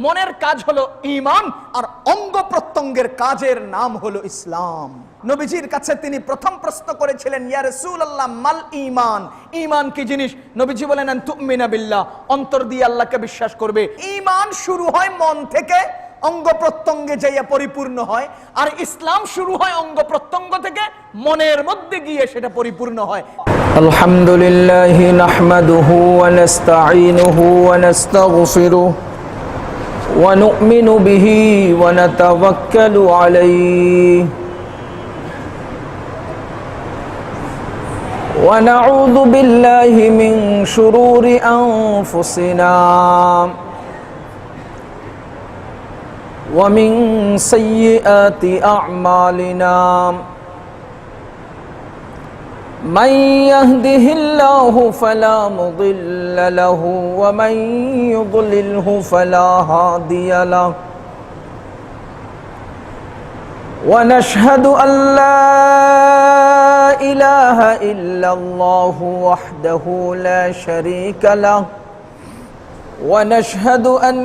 মনের কাজ হলো ঈমান, আর অঙ্গ প্রত্যঙ্গের কাজের নাম হলো ইসলাম। নবীজির কাছে তিনি প্রথম প্রশ্ন করেছিলেন, ইয়া রাসূলুল্লাহ মাল ঈমান, ঈমান কি জিনিস? নবীজি বলেন আন তুমিনা বিল্লাহ, অন্তর দিয়ে আল্লাহকে বিশ্বাস করবে। ঈমান শুরু হয় মন থেকে, অঙ্গ প্রত্যঙ্গে যাইয়া পরিপূর্ণ হয়, আর ইসলাম শুরু হয় অঙ্গ প্রত্যঙ্গ থেকে, মনের মধ্যে গিয়ে সেটা পরিপূর্ণ হয়। আলহামদুলিল্লাহ নাহমাদুহু ওয়া নাস্তাঈনুহু ওয়া নাস্তাগফিরুহু ওয়া নু'মিনু বিহি ওয়া নাতাওয়াক্কালু আলাইহি ওয়া নাউযু বিল্লাহি মিন শুরুরি আনফুসিনা ومن سيئات أعمالنا من يهده الله فلا مضل له ومن يضلله فلا هادي له ونشهد أن لا إله إلا الله وحده لا شريك له ونشهد أن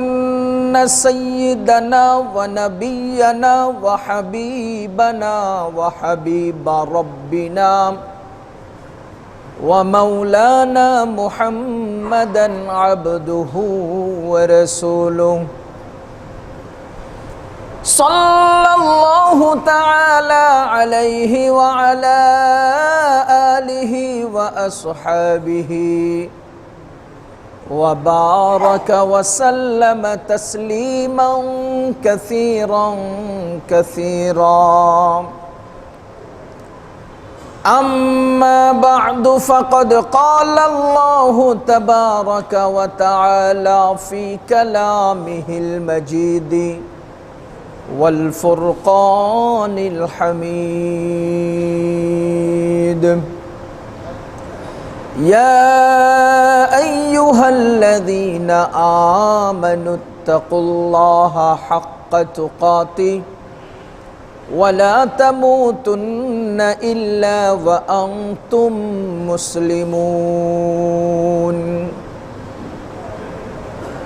سيدنا ونبينا وحبيبنا وحبيب ربنا ومولانا محمدا عبده ورسوله صلى الله تعالى عليه وعلى آله وأصحابه وبارك وسلم تسليما كثيرا كثيرا أما بعد فقد قال الله تبارك وتعالى في كلامه المجيد والفرقان الحميد يا أيها الذين آمنوا اتقوا الله حق تقاته ولا تموتن إلا وأنتم مسلمون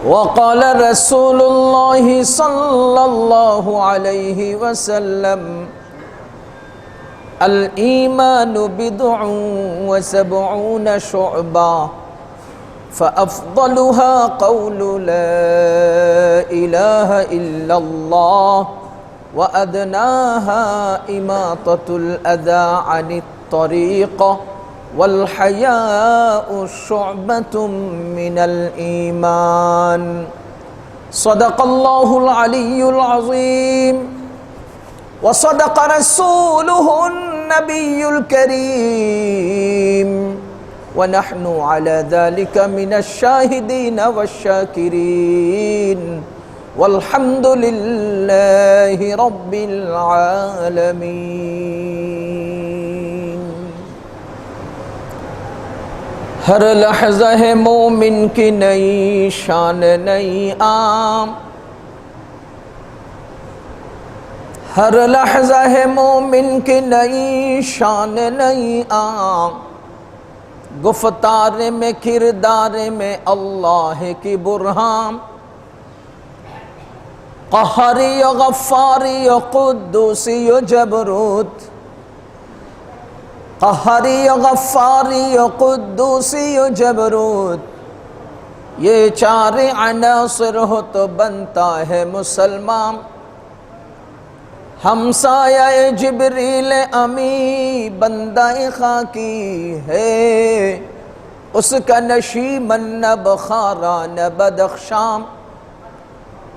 وقال رسول الله صلى الله عليه وسلم الإيمان بضع وسبعون شعبة فأفضلها قول لا إله إلا الله وأدناها إماطة الأذى عن الطريق والحياء شعبة من الإيمان صدق الله العلي العظيم وصدق رسوله النبي الكريم ونحن على ذلك من الشاهدين والشاكرين والحمد لله رب العالمين हर लहज़ा है मोमिन की नई शान नई आम हर लहज़ा है मोमिन की नई शान नई आम गुफ्तार में किरदार में अल्लाह की बुरहान क़हारी गफ़्फ़ारी क़ुद्दूसी जबरूत क़हारी गफ़्फ़ारी क़ुद्दूसी जबरूत ये चार अनासिर हो तो बनता है मुसलमान हमसाया जिब्रील अमी बंदा खाकी है उसका नशीमन न बखारा न बदख्शाम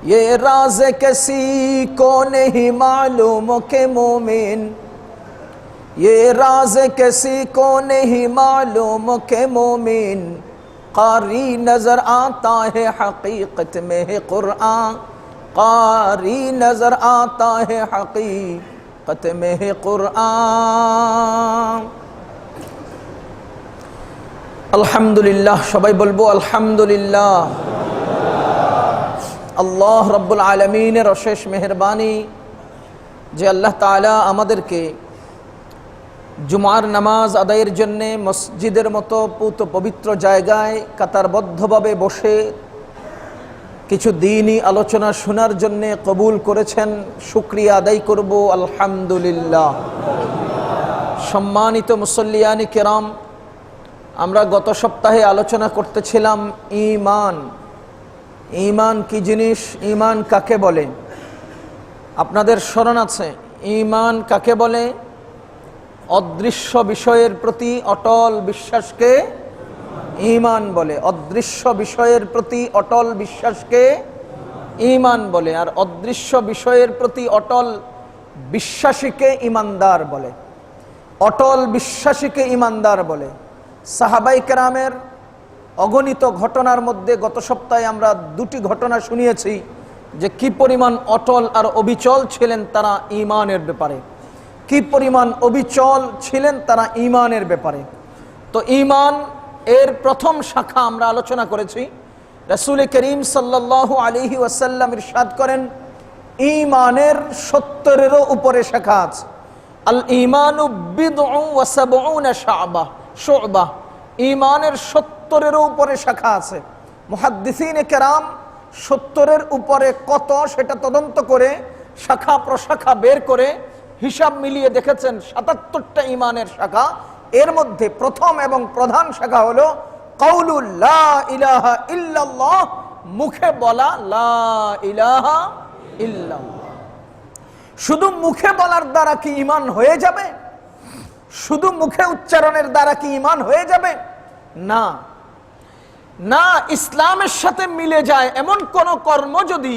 ये राज किसी को नहीं मालूम के मोमिन ये राज किसी को नहीं मालूम के मोमिन कारी नजर आता है हकीकत में है कुरान कारी नजर आता है हकीकत में है कुरान अल्हम्दुलिल्लाह सबाई बोलबो अल्हम्दुलिल्लाह अल्लाह रब्बुल आलमीनेर अशेष मेहरबानी जे अल्लाह ताआला आमादेरके जुमार नामाज आदायेर जन्य मस्जिदेर मतो पूत पवित्र जायगाय कातारबद्धभावे बसे কিছু দিনই আলোচনা শোনার জন্য কবুল করেছেন, শুকরিয়া আদায় করব আলহামদুলিল্লাহ। সম্মানিত মুসল্লিয়ানি কেরাম, আমরা গত সপ্তাহে আলোচনা করতেছিলাম ঈমান। ঈমান কি জিনিস, ঈমান কাকে বলে? আপনাদের স্মরণ আছে ঈমান কাকে বলে? অদৃশ্য বিষয়ের প্রতি অটল বিশ্বাসকে ঈমান বলে। অদৃশ্য বিষয়ের প্রতি অটল বিশ্বাসকে ঈমান বলে, আর অদৃশ্য বিষয়ের প্রতি অটল বিশ্বাসীকে ঈমানদার বলে। অটল বিশ্বাসীকে ঈমানদার বলে। সাহাবাই কেরামের অগণিত ঘটনার মধ্যে গত সপ্তাহে আমরা দুটি ঘটনা শুনিয়েছি যে কি পরিমাণ অটল আর অবিচল ছিলেন তারা ঈমানের ব্যাপারে, কি পরিমাণ অবিচল ছিলেন তারা ঈমানের ব্যাপারে। তো ঈমান এর প্রথম শাখা আমরা আলোচনা করেছি। রাসূল করিম সাল্লাল্লাহু আলাইহি ওয়াসাল্লাম ইরশাদ করেন, ঈমানের 70-এরও উপরে শাখা আছে। আল ঈমানু বিদউ ওয়া সাবউনা শু'বা। ঈমানের 70-এরও উপরে শাখা আছে। মুহাদ্দিসিনে কেরাম 70-এর উপরে কত সেটা তদন্ত করে শাখা প্রশাখা বের করে হিসাব মিলিয়ে দেখেছেন 77টা ঈমানের শাখা। এর মধ্যে প্রথম এবং প্রধান শাখা হলো কাউলু লা ইলাহা ইল্লাল্লাহ, মুখে বলা লা ইলাহা ইল্লাল্লাহ। শুধু মুখে বলার দ্বারা কি ঈমান হয়ে যাবে? শুধু মুখে উচ্চারণের দ্বারা কি ঈমান হয়ে যাবে? না না, ইসলামের সাথে মিলে যায় এমন কোন কর্ম যদি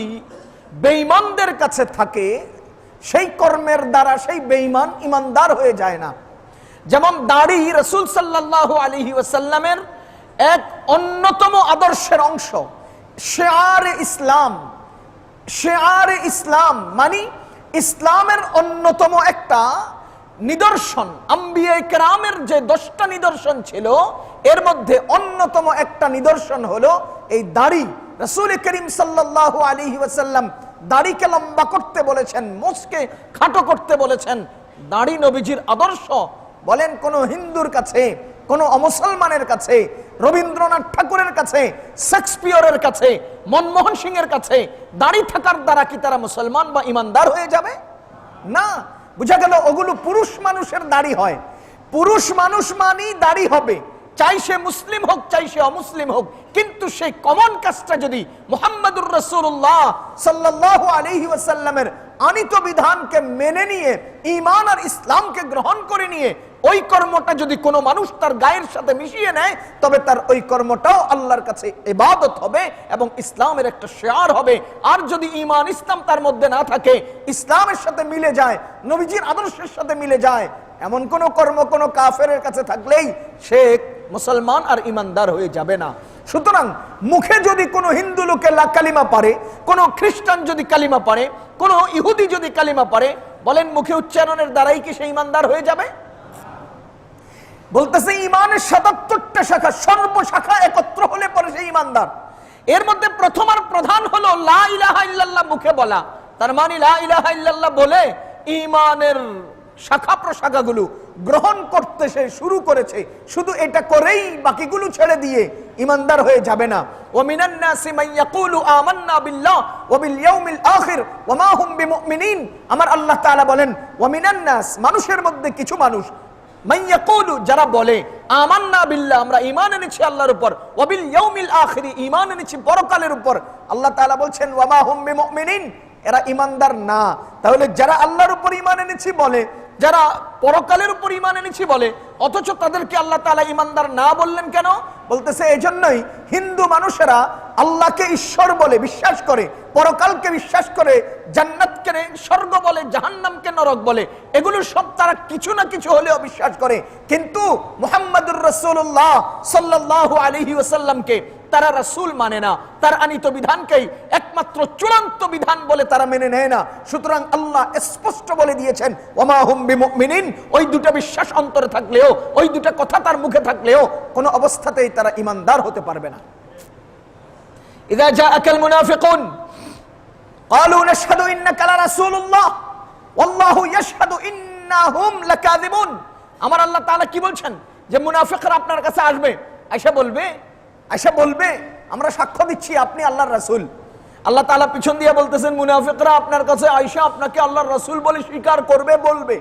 বেঈমানদের কাছে থাকে, সেই কর্মের দ্বারা সেই বেঈমান ঈমানদার হয়ে যায় না। যেমন দাড়ি রাসূল সাল্লাল্লাহু আলাইহি ওয়াসাল্লামের এক অন্যতম আদর্শের অংশ, শিআরে ইসলাম। শিআরে ইসলাম মানে ইসলামের অন্যতম একটা নিদর্শন। আম্বিয়ায়ে কেরামের যে 10টা নিদর্শন ছিল এর মধ্যে অন্যতম একটা নিদর্শন হলো এই দাড়ি। রাসূল করিম সাল্লাল্লাহু আলাইহি ওয়াসাল্লাম দাড়িকে লম্বা করতে বলেছেন, মোছকে খাটো করতে বলেছেন। দাড়ি নবীজির আদর্শ। বলেন কোন হিন্দুর কাছে, কোন অমুসলমানের কাছে, রবীন্দ্রনাথ ঠাকুরের কাছে, শেক্সপিয়রের কাছে, মনমোহন সিং এর কাছে দাড়ি থাকার দ্বারা কি তারা মুসলমান বা ঈমানদার হয়ে যাবে? না। বুঝা গেল ওগুলো পুরুষ মানুষের দাড়ি হয়। পুরুষ মানুষ মানি দাড়ি হবে, চাই সে মুসলিম হোক চাই সে অমুসলিম হোক, কিন্তু সেই কমন কাজটা যদি মুহাম্মদুর রাসূলুল্লাহ সাল্লাল্লাহু আলাইহি ওয়াসাল্লামের আনিত বিধানকে মেনে নিয়ে ঈমান আর ইসলামকে গ্রহণ করে নিয়ে ওই কর্মটা যদি কোনো মানুষ তার গায়ের সাথে মিশিয়ে নেয়, তবে তার ওই কর্মটাও আল্লাহর কাছে ইবাদত হবে এবং ইসলামের একটা শিয়ার হবে। আর যদি ঈমান ইসলাম তার মধ্যে না থাকে, ইসলামের সাথে মিলে যায়, নবীজির আদর্শের সাথে মিলে যায়, এমন কোন কর্ম কোন কাফেরের কাছে থাকলেই সে মুসলমান আর ঈমানদার হয়ে যাবে না। সুতরাং মুখে যদি কোনো হিন্দু লোকে কালিমা পারে, কোনো খ্রিস্টান যদি কালিমা পারে, কোনো ইহুদি যদি কালিমা পারে, বলেন মুখে উচ্চারণের দ্বারাই কি সে ঈমানদার হয়ে যাবে? বলতেছে ঈমানের 77টা শাখা, সর্বশাখা একত্র হলে পরে সে ঈমানদার। এর মধ্যে প্রথম আর প্রধান হলো লা ইলাহা ইল্লাল্লাহ, মুখে বলা। তার মানে লা ইলাহা ইল্লাল্লাহ বলে ঈমানের শাখা প্রশাখাগুলো গ্রহণ করতে সে শুরু করেছে। শুধু এটা করেই বাকিগুলো ছেড়ে দিয়ে ঈমানদার হয়ে যাবে না। ওয়া মিনান নাসি মান ইয়াকুলু আমান্না বিল্লাহ ওয়া বিল ইয়াউমিল আখির ওয়া মা হুম বিমুমিনিন। আমার আল্লাহ তাআলা বলেন ওয়া মিনান নাস, মানুষের মধ্যে কিছু মানুষ, মান ইয়াকুলু, যারা বলে আমান্না বিল্লাহ, আমরা ঈমান এনেছি আল্লাহর উপর, ওয়া বিল ইয়াউমিল আখির, ঈমান এনেছি পরকালের উপর। আল্লাহ তাআলা বলছেন ওয়া মা হুম বিমুমিনিন, এরা ঈমানদার না। তাহলে যারা আল্লাহর উপর ঈমান এনেছি বলে, যারা পরকালের উপর ঈমান এনেছি বলে, অথচ তাদেরকে আল্লাহ তাআলা ঈমানদার না বললেন কেন? বলতেছে এজন্যই হিন্দু মানুষেরা আল্লাহকে ঈশ্বর বলে বিশ্বাস করে, পরকালকে বিশ্বাস করে, জান্নাতকে স্বর্গ বলে, জাহান্নামকে নরক বলে, এগুলো সব তারা কিছু না কিছু হলেও বিশ্বাস করে। কিন্তু মুহাম্মদুর রাসূলুল্লাহ সাল্লাল্লাহু আলাইহি ওয়াসাল্লামকে তারা রাসূল মানে না, তার আনিত বিধানকেই একমাত্র চূড়ান্ত বিধান বলে তারা মেনে নেয় না। সুতরাং আল্লাহ স্পষ্ট বলে দিয়েছেন ওয়া মা হুম বিমুমিনিন। ওই দুটো বিশ্বাস অন্তরে থাকলেও, ওই দুটো কথা তার মুখে থাকলেও কোনো অবস্থাতেই তারা ঈমানদার হতে পারবে না। ইযা জাআকাল মুনাফিকুন ক্বালু নাশহাদু ইন্নাকা লারাসূলুল্লাহ ওয়াল্লাহু ইয়াশহাদু ইন্নাহুম লাকাযিবুন। আমার আল্লাহ তাআলা কি বলছেন? যে মুনাফিকরা আপনার কাছে আসবে, আয়েশা বলবে আমরা সাক্ষ্য দিচ্ছি আপনি আল্লাহর রাসূল। আল্লাহ তাআলা পিছন দিয়ে বলতেছেন মুনাফিকরা আপনার কাছে আয়েশা আপনাকে আল্লাহর রাসূল বলে স্বীকার করবে বলবে,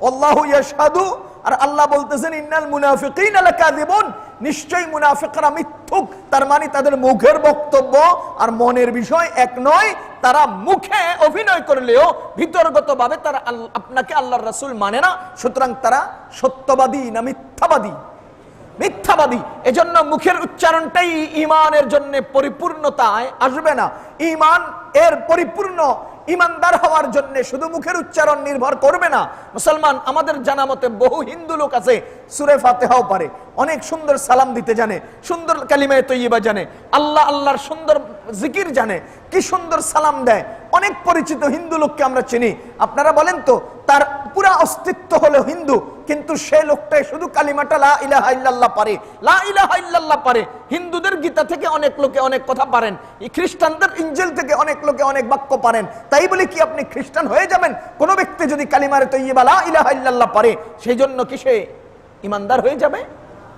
আল্লাহু ইয়াশহাদু, আর আল্লাহ বলতেছেন ইন্নাল মুনাফিকিনা লাকাযিবুন, নিশ্চয়ই মুনাফিকরা মিথ্যুক। তার মানে তাদের মুখের বক্তব্য আর মনের বিষয় এক নয়। তারা মুখে অভিনয় করলেও ভিতরগতভাবে তারা আপনাকে আল্লাহর রাসূল মানে না। সুতরাং তারা সত্যবাদী না মিথ্যাবাদী? মিথ্যাবাদী। এজন্য মুখের উচ্চারণটাই ঈমানের জন্য পরিপূর্ণতায় আসবে না। ঈমান এর পরিপূর্ণ ইমানদার হওয়ার জন্য শুধু মুখের উচ্চারণ নির্ভর করবে না। মুসলমান আমাদের জানা মতে বহু হিন্দু লোক আছে সূরা ফাতিহাও পারে, অনেক সুন্দর সালাম দিতে জানে, সুন্দর কালিমায়ে তৈয়্যিবা জানে, আল্লাহ আল্লাহর সুন্দর জিকির জানে, কি সুন্দর সালাম দেয়। অনেক পরিচিত হিন্দু লোককে আমরা চিনি। আপনারা বলেন তো, তার পুরা অস্তিত্ব হলো হিন্দু, কিন্তু সে লোকটাই শুধু কালিমাটা লা ইলাহা ইল্লাল্লাহ পারে, লা ইলাহা ইল্লাল্লাহ পারে। হিন্দুদের গীতা থেকে অনেক লোকে অনেক কথা পারেন, খ্রিস্টানদের ইনজিল থেকে অনেক লোকে অনেক বাক্য পারেন। তাই বলে কি আপনি খ্রিস্টান হয়ে যাবেন? কোন ব্যক্তি যদি কালিমায়ে তৈয়্যিবা লা ইলাহা ইল্লাল্লাহ পারে, সেই জন্য কি সে ইমানদার হয়ে যাবে?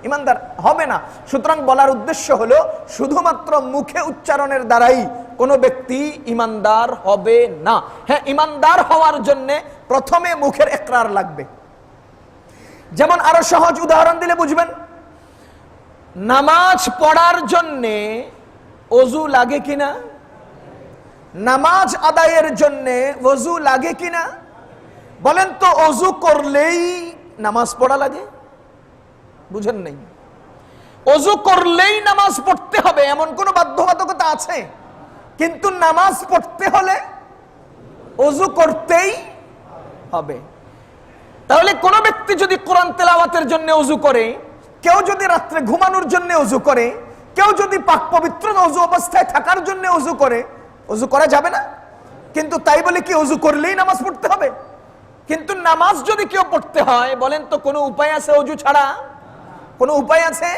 ইমানদার হবে না। সুতরাং বলার উদ্দেশ্য হলো শুধুমাত্র মুখে উচ্চারণের দ্বারাই কোনো ব্যক্তি ইমানদার হবে না। হ্যাঁ, ইমানদার হওয়ার জন্য প্রথমে মুখের ইকরার লাগবে। যেমন আরো সহজ উদাহরণ দিলে বুঝবেন, নামাজ পড়ার জন্য ওযু লাগে কিনা? নামাজ আদায়ের জন্য ওযু লাগে কিনা? বলেন তো, ওযু করলেই নামাজ পড়া লাগে? বুঝেন নাই? ওযু করলেই নামাজ পড়তে হবে এমন কোন বাধ্যবাধকতা আছে? কিন্তু নামাজ পড়তে হলে ওযু করতেই হবে। তাহলে কোন ব্যক্তি যদি কোরআন তেলাওয়াতের জন্য ওযু করে, কেউ যদি রাত্রে ঘুমানোর জন্য ওযু করে, কেউ যদি পাক পবিত্র ওযু অবস্থায় থাকার জন্য ওযু করে, ওযু করা যাবে না? কিন্তু তাই বলে কি ওযু করলেই নামাজ পড়তে হবে? কিন্তু নামাজ যদি কেউ পড়তে হয়, বলেন তো কোনো উপায় আছে ওযু ছাড়া? কোনো উপায় আছে?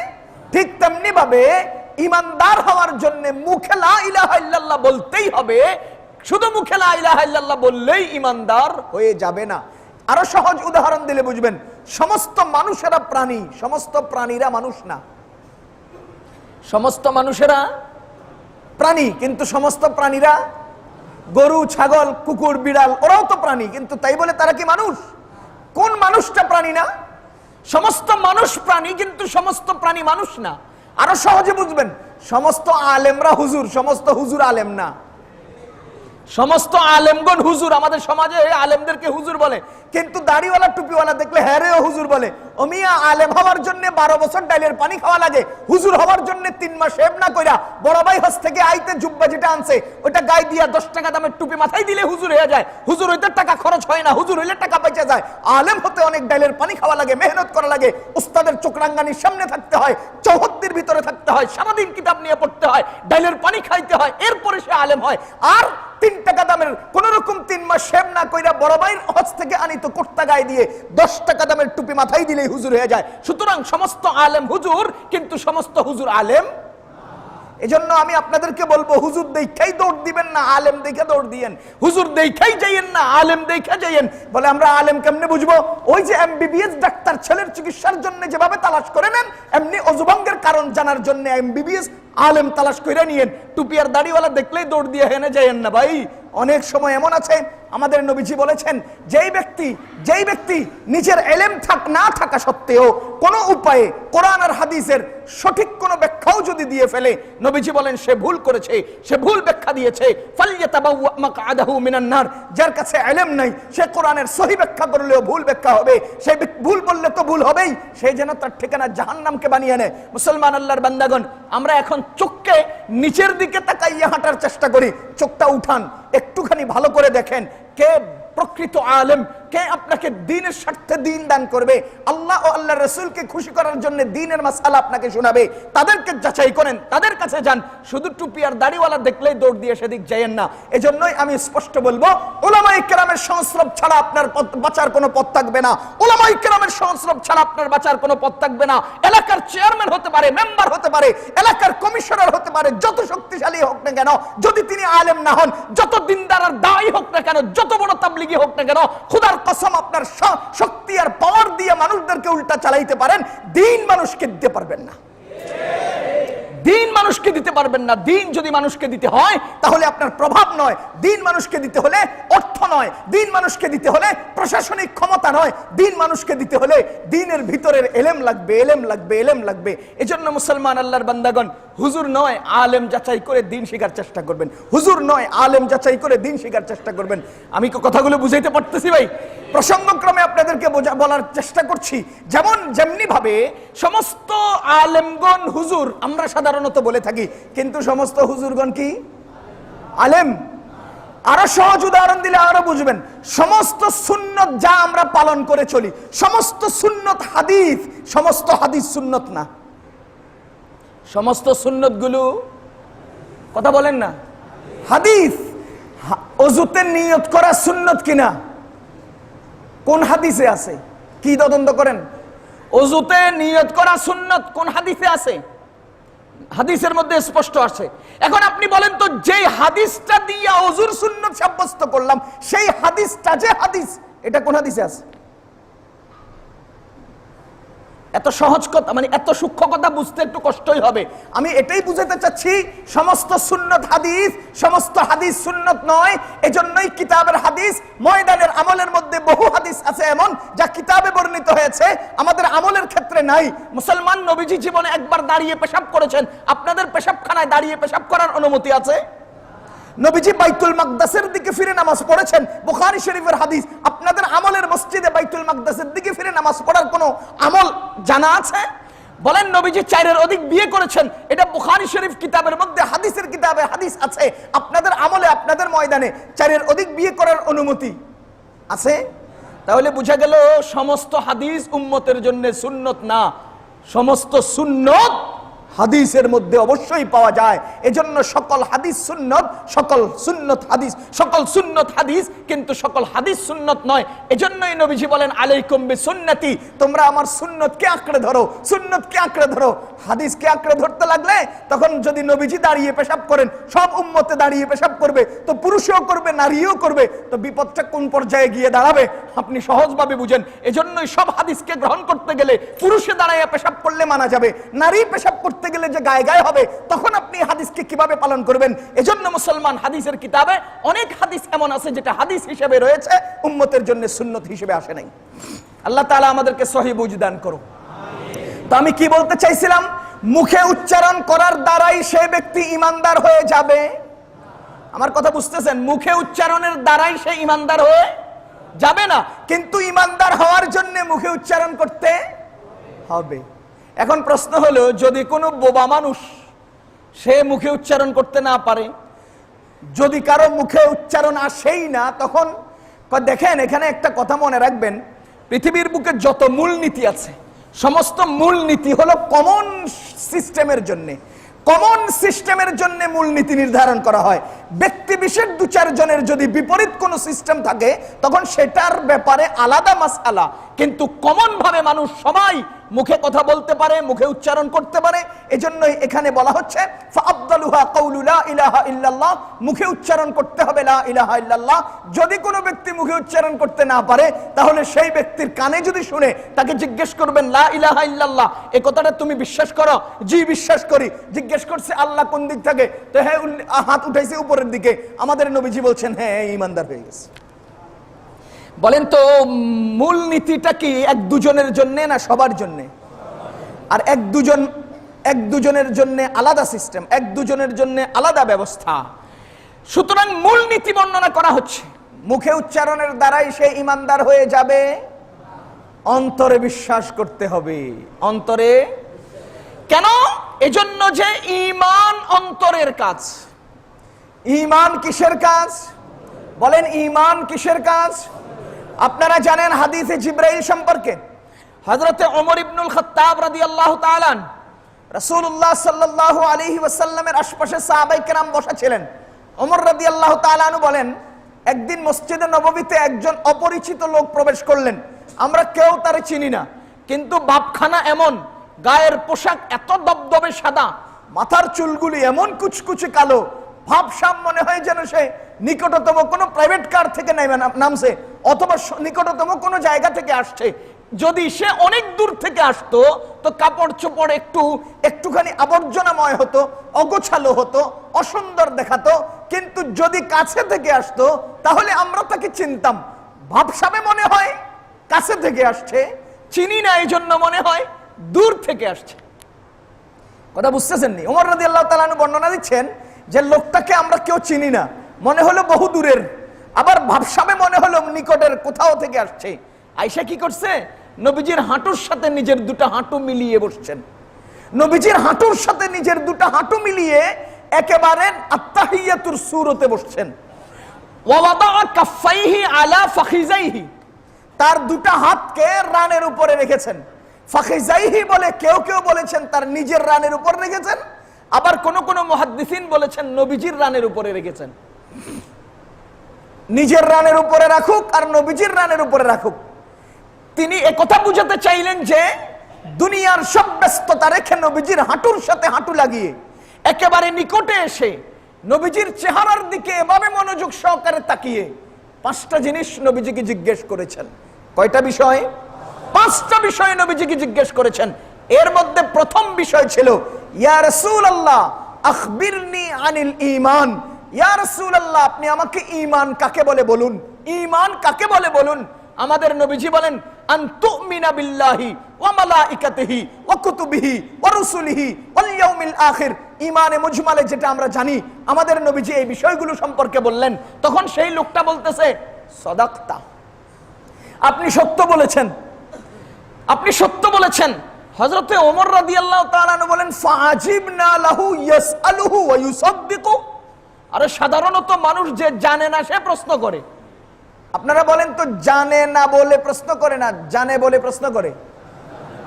ঠিক তেমনি ভাবে ইমানদার হওয়ার জন্য মুখে লা ইলাহা ইল্লাল্লাহ বলতেই হবে। শুধু মুখে লা ইলাহা ইল্লাল্লাহ বললেই ইমানদার হয়ে যাবে না। আরো সহজ উদাহরণ দিলে বুঝবেন, সমস্ত মানুষেরা প্রাণী, সমস্ত প্রাণীরা মানুষ না। সমস্ত মানুষেরা প্রাণী, কিন্তু সমস্ত প্রাণীরা, গরু, ছাগল, কুকুর, বিড়াল, ওরাও তো প্রাণী, কিন্তু তাই বলে তারা কি মানুষ? কোন মানুষটা প্রাণী না? সমস্ত মানুষ প্রাণী, কিন্তু সমস্ত প্রাণী মানুষ না। আরো সহজে বুঝবেন, সমস্ত আলেমরা হুজুর, সমস্ত হুজুর আলেম না। সমস্ত আলেমগণ হুজুর, আমাদের সমাজে আলেমদেরকে হুজুর বলে, কিন্তু দাড়িওয়ালা টুপিওয়ালা দেখলে হ্যাঁ রে হুজুর বলে। ও মিয়া, আলেম হওয়ার জন্য 12 বছর ডাইলের পানি খাওয়া লাগে, হুজুর হওয়ার জন্য 3 মাস শেভ না কইরা বড় ভাই হজ থেকে আইতে জুব্বা যেটা আনছে ওটা গায়ে দিয়া 10 টাকা দামের টুপি মাথায় দিলে হুজুর হয়ে যায়। হুজুর হইতে টাকা খরচ হয় না, হুজুর হইলে টাকা বেঁচে যায়। আলেম হতে অনেক ডাইলের পানি খাওয়া লাগে, মেহনত করা লাগে, উস্তাদের চোখরাঙ্গানির সামনে থাকতে হয়, চৌহদ্দির ভিতরে থাকতে হয়, সারাদিন কিতাব নিয়ে পড়তে হয়, ডাইলের পানি খাইতে হয়, এরপরে সে আলেম হয়। আর 3 টাকা দামের কোন রকম 3 মাস শেভ না কইরা বড় ভাইয়ের হজ থেকে আনিত কুর্তা গায়ে দিয়ে 10 টাকা দামের টুপি মাথায় দিলেই হুজুর হয়ে যায়। সুতরাং সমস্ত আলেম হুজুর, কিন্তু সমস্ত হুজুর আলেম। এজন্য আমি আপনাদেরকে বলবো, হুজুর দেখাই দৌড় দিবেন না, আলেম দেখে দৌড় দিয়েন। হুজুর দেখাই যাইয়েন না, আলেম দেখে যাইয়েন। বলে আমরা আলেম কেমনে বুঝবো? ওই যে এমবিবিএস ডাক্তার ছেলের চিকিৎসার জন্য যেভাবে তালাশ করে নেন, এমনি অজুভঙ্গের কারণ জানার জন্য এমবিবিএস আলেম তালাশ করে নিয়েন। টুপি আর দাড়িওয়ালা দেখলেই দৌড় দিয়ে হেনে যাইয়েন না ভাই। অনেক সময় এমন আছে, আমাদের নবীজি বলেছেন, যেই ব্যক্তি নিজের ইলম না থাকা সত্ত্বেও কোনো উপায়ে কোরআন আর হাদিসের সঠিক কোনো ব্যাখ্যাও যদি দিয়ে ফেলে, নবীজি বলেন সে ভুল করেছে, সে ভুল ব্যাখ্যা দিয়েছে। ফালইয়াতাবাওয়া মাকআদাহু মিনান নার, যার কাছে ইলম নাই সে কোরআনের সহি ব্যাখ্যা করলেও ভুল ব্যাখ্যা হবে, সে ভুল বললে তো ভুল হবেই, সেই যেন তার ঠিকানা জাহান্নামকে বানিয়ে নেয়। মুসলমান আল্লাহর বান্দাগণ, আমরা এখন চোখকে নিচের দিকে তাকাইয়া হাঁটার চেষ্টা করি। চোখটা উঠান, একটুখানি ভালো করে দেখেন কে প্রকৃত আলেম, কে আপনাকে দ্বীনের স্বার্থে দ্বীন দান করবে, আল্লাহ ও আল্লাহর রাসূলকে খুশি করার জন্য দ্বীনের মাসআলা আপনাকে শোনাবে। তাদেরকে যাচাই করেন, তাদের কাছে যান। শুধু টুপি আর দাড়িওয়ালা দেখলেই দৌড় দিয়ে সেদিক যায়েন না। এজন্যই আমি স্পষ্ট বলবো, উলামায়ে কেরামের সংস্রব ছাড়া আপনার বাঁচার কোনো পথ থাকবে না। উলামায়ে কেরামের সংস্রব ছাড়া আপনার বাঁচার কোনো পথ থাকবে না। এলাকার চেয়ারম্যান হতে পারে, মেম্বার হতে পারে, এলাকার কমিশনার হতে পারে, যত শক্তিশালী হোক না কেন, যদি তিনি আলেম না হন, যত দিনদার আর দায়ী হোক না কেন, যত বড় তাবলিগী হোক না কেন, খোদার কসম আপনার শক্তি আর পাওয়ার দিয়ে মানুষদেরকে উল্টা চালাইতে পারেন, দ্বীন মানুষকে দিতে পারবেন না। দিন মানুষকে দিতে পারবেন না। দিন যদি মানুষকে দিতে হয় তাহলে আপনার প্রভাব নয়, দিন মানুষকে দিতে হলে অর্থ নয়, দিন মানুষকে দিতে হলে প্রশাসনিক ক্ষমতা নয়, দিন মানুষকে দিতে হলে দিনের ভিতরের এলেম লাগবে, এলেম লাগবে, এলেম লাগবে। এজন্য মুসলমান আল্লাহর বান্দাগণ, হুজুর নয় আলেম যাচাই করে দিন শেখার চেষ্টা করবেন, হুজুর নয় আলেম যাচাই করে দিন শেখার চেষ্টা করবেন। আমি কথাগুলো বুঝাইতে পারতেছি ভাই? প্রসঙ্গক্রমে আপনাদেরকে বলার চেষ্টা করছি। যেমনি ভাবে সমস্ত আলেমগণ হুজুর আমরা সাধারণত বলে থাকি, কিন্তু সমস্ত হুজুরগণ কি আলেম? আরো সহজ উদাহরণ দিলে আরো বুঝবেন। সমস্ত সুন্নত যা আমরা পালন করে চলি, সমস্ত সুন্নত হাদিস, সমস্ত হাদিস সুন্নত না। সমস্ত সুন্নত গুলো, কথা বলেন না, হাদিস। ওযুতে নিয়ত করা সুন্নত কিনা কোন হাদিসে আছে? কি তদন্ত করেন? ওযুতে নিয়ত করা সুন্নত কোন হাদিসে আছে? হাদিসের মধ্যে স্পষ্ট আছে। এখন আপনি বলেন তো, যেই হাদিসটা দিয়ে ওযুর সুন্নত সাব্যস্ত করলাম, সেই হাদিসটা যে হাদিস, এটা কোন হাদিসে আছে? এত সহজ কথা, মানে এত সূক্ষ্ম কথা বুঝতে একটু কষ্টই হবে। আমি এটাই বুঝাতে চাচ্ছি, সমস্ত সুন্নত হাদিস, সমস্ত হাদিস সুন্নত নয়। এজন্যই কিতাবের হাদিস, ময়দানের আমলের মধ্যে বহু হাদিস আছে এমন যা কিতাবে বর্ণিত হয়েছে, আমাদের আমলের ক্ষেত্রে নাই। মুসলমান নবীজি জীবনে একবার দাঁড়িয়ে পেশাব করেছেন, আপনাদের পেশাবখানায় দাঁড়িয়ে পেশাব করার অনুমতি আছে? নবীজি বাইতুল মাকদাসের দিকে ফিরে নামাজ পড়েছেন, বুখারী শরীফের হাদিস। আপনাদের আমলের মসজিদে বাইতুল মাকদাসের দিকে ফিরে নামাজ পড়ার কোনো আমল জানা আছে? বলেন নবীজি 4-এর অধিক বিয়ে করেছেন, এটা বুখারী শরীফ কিতাবের মধ্যে হাদিসের কিতাবে হাদিস আছে। আপনাদের আমলে, আপনাদের ময়দানে 4-এর অধিক বিয়ে করার অনুমতি আছে? তাহলে বোঝা গেল সমস্ত হাদিস উম্মতের জন্য সুন্নত না। সমস্ত সুন্নত হাদিসের মধ্যে অবশ্যই পাওয়া যায়। এজন্য সকল হাদিস সুন্নত, সকল সুন্নত হাদিস, সকল সুন্নত হাদিস, কিন্তু সকল হাদিস সুন্নত নয়। এজন্যই নবীজি বলেন, আলাইকুম বিসুন্নতি, তোমরা আমার সুন্নতকে আঁকড়ে ধরো, সুন্নতকে আঁকড়ে ধরো। হাদিসকে আঁকড়ে ধরতে লাগলে তখন যদি নবীজি দাঁড়িয়ে পেশাব করেন, সব উম্মতে দাঁড়িয়ে পেশাব করবে, তো পুরুষও করবে, নারীও করবে, তো বিপদটা কোন পর্যায়ে গিয়ে দাঁড়াবে আপনি সহজভাবে বুঝেন। এজন্যই সব হাদিসকে গ্রহণ করতে গেলে পুরুষে দাঁড়াইয়া পেশাব করলে মানা যাবে, নারী পেশাব করতে গেলে যে গায়ে গায়ে হবে, তখন আপনি হাদিসকে কিভাবে পালন করবেন? এজন্য মুসলমান হাদিসের কিতাবে অনেক হাদিস এমন আছে যেটা হাদিস হিসেবে রয়েছে, উম্মতের জন্য সুন্নত হিসেবে আসে নাই। আল্লাহ তাআলা আমাদেরকে সহিহ বুঝ দান করুন। তো আমি কি বলতে চাইছিলাম, মুখে উচ্চারণ করার দ্বারাই সে ব্যক্তি ঈমানদার হয়ে যাবে। আমার কথা বুঝতেছেন? মুখে উচ্চারণের দ্বারাই সে ঈমানদার হয়ে যাবে না, কিন্তু ঈমানদার হওয়ার জন্য মুখে উচ্চারণ করতে হবে। এখন প্রশ্ন হলো, যদি কোনো বোবা মানুষ সে মুখে উচ্চারণ করতে না পারে, যদি কারো মুখে উচ্চারণ আসেই না, তখন দেখেন এখানে একটা কথা মনে রাখবেন, পৃথিবীর বুকে যত মূলনীতি আছে, সমস্ত মূলনীতি হলো কমন সিস্টেমের জন্য। কমন সিস্টেমের জন্য মূলনীতি নির্ধারণ করা হয়। ব্যক্তি বিশেষ 2-4 জনের যদি বিপরীত কোনো সিস্টেম থাকে, তখন সেটার ব্যাপারে আলাদা মাসআলা। কিন্তু কমন ভাবে মানুষ সবাই মুখে কথা বলতে পারে, মুখে উচ্চারণ করতে পারে। এজন্যই এখানে বলা হচ্ছে ফাআফদালুহা কাউলু লা ইলাহা ইল্লাল্লাহ, মুখে উচ্চারণ করতে হবে লা ইলাহা ইল্লাল্লাহ। যদি কোনো ব্যক্তি মুখে উচ্চারণ করতে না পারে, তাহলে সেই ব্যক্তির কানে যদি শুনে, তাকে জিজ্ঞেস করবেন, লা ইলাহা ইল্লাল্লাহ এই কথাটা তুমি বিশ্বাস করো? জি বিশ্বাস করি। জিজ্ঞেস করছে আল্লাহ কোন দিক থেকে? তো হ্যাঁ, হাত উঠাইছে উপরের দিকে। আমাদের নবীজি বলছেন হ্যাঁ, ঈমানদার হয়ে গেছে। বলেন তো, মূল নীতিটা কি 1-2 জনের জন্য না সবার জন্য? আর 1-2 জনের জন্য আলাদা সিস্টেম, 1-2 জনের জন্য আলাদা ব্যবস্থা। সুতরাং মূল নীতি বর্ণনা করা হচ্ছে, মুখে উচ্চারণের দ্বারাই সে ঈমানদার হয়ে যাবে, অন্তরে বিশ্বাস করতে হবে। অন্তরে কেন? এজন্য যে ঈমান অন্তরের কাজ। ঈমান কিসের কাজ? বলেন ঈমান কিসের কাজ? আপনারা জানেন হাদিসে জিবরাইল সম্পর্কে, হযরতে ওমর ইবনুল খাত্তাব রাদিয়াল্লাহু তাআলা রাসূলুল্লাহ সাল্লাল্লাহু আলাইহি ওয়াসাল্লামের আশপাশে সাহাবায়ে কেরাম বসা ছিলেন। ওমর রাদিয়াল্লাহু তাআলা আনহু বলেন, একদিন মসজিদে নববীতে একজন অপরিচিত লোক প্রবেশ করলেন। আমরা কেউ তারে চিনি না, কিন্তু বাপখানা এমন, গায়ের পোশাক এত দবদবে সাদা, মাথার চুলগুলি এমন কুচকুচে কালো, ভাবসাব মনে হয় যেন সে নিকটতম কোনো প্রাইভেট কার থেকে নামছে, অথবা নিকটতম কোনো জায়গা থেকে আসছে। যদি সে অনেক দূর থেকে আসতো তো কাপড় চোপড় একটুখানি আবর্জনাময় হতো, অগোছালো হতো, অসুন্দর দেখাতো। কিন্তু যদি কাছে থেকে আসতো তাহলে আমরা তাকে চিনতাম। ভাবসাবে মনে হয় কাছে থেকে আসছে, চিনি না এই জন্য মনে হয় দূর থেকে আসছে। কথা বুঝতেছেন নি? ওমর রাদিয়াল্লাহু তাআলা আনহু বর্ণনা দিচ্ছেন যে লোকটাকে আমরা কেউ চিনি না, মনে হলো বহু দূরের, আবার ভাবসাবে মনে হলো নিকটের, কোথাও থেকে আসছে। আয়েশা কি করছে? নবীজির হাঁটুর সাথে নিজের দুটো হাঁটু মিলিয়ে বসছেন। নবীজির হাঁটুর সাথে নিজের দুটো হাঁটু মিলিয়ে একেবারে আত্তাহিয়াতুর সূরতে বসছেন। ওয়া ওয়াদাআ কাফাইহি আলা ফাখিজাইহি, তার দুটো হাতকে রানের উপরে রেখেছেন। ফাখিজাইহি বলে কেউ কেউ বলেছেন তার নিজের রানের উপর রেখেছেন, আবার কোন কোন মুহাদ্দিসিন বলেছেন নবীজির রানের উপরে রেখেছেন। নিজের রানের উপরে রাখুক আর নবীজির রানের উপরে রাখুক, তিনি একথা বুঝাতে চাইলেন যে দুনিয়ার সব ব্যস্ততা রেখে নবীজির হাঁটুর সাথে হাঁটু লাগিয়ে একেবারে নিকটে এসে নবীজির চেহারার দিকে এভাবে মনোযোগ সহকারে তাকিয়ে পাঁচটা জিনিস নবীজিকে জিজ্ঞেস করেছেন। কয়টা বিষয়? পাঁচটা বিষয় নবীজিকে জিজ্ঞেস করেছেন। এর মধ্যে প্রথম বিষয় ছিল, ইয়া রাসূলুল্লাহ আখবিরনি আনিল ঈমান। ইয়া রাসূলুল্লাহ, আপনি আমাকে ঈমান কাকে বলে বলুন, ঈমান কাকে বলে বলুন। আমাদের নবীজি বলেন, আন তুমিনা বিল্লাহি ওয়া মালাইকাতিহি ওয়া কুতুবিহি ওয়া রুসুলিহি ওয়াল ইয়াউমিল আখির। ঈমানে মুজমালে যেটা আমরা জানি, আমাদের নবীজি এই বিষয়গুলো সম্পর্কে বললেন। তখন সেই লোকটা বলতেছে, সাদাকতা, আপনি সত্য বলেছেন, আপনি সত্য বলেছেন। হযরতে ওমর রাদিয়াল্লাহু তাআলা আনহু বলেন, ফাআজিবনা লাহু ইয়াসআলুহু ওয়া ইউসাদ্দিকু। আরে সাধারণত মানুষ যে জানে না সে প্রশ্ন করে। আপনারা বলেন তো, জানে না বলে প্রশ্ন করে না, জানে বলে প্রশ্ন করে?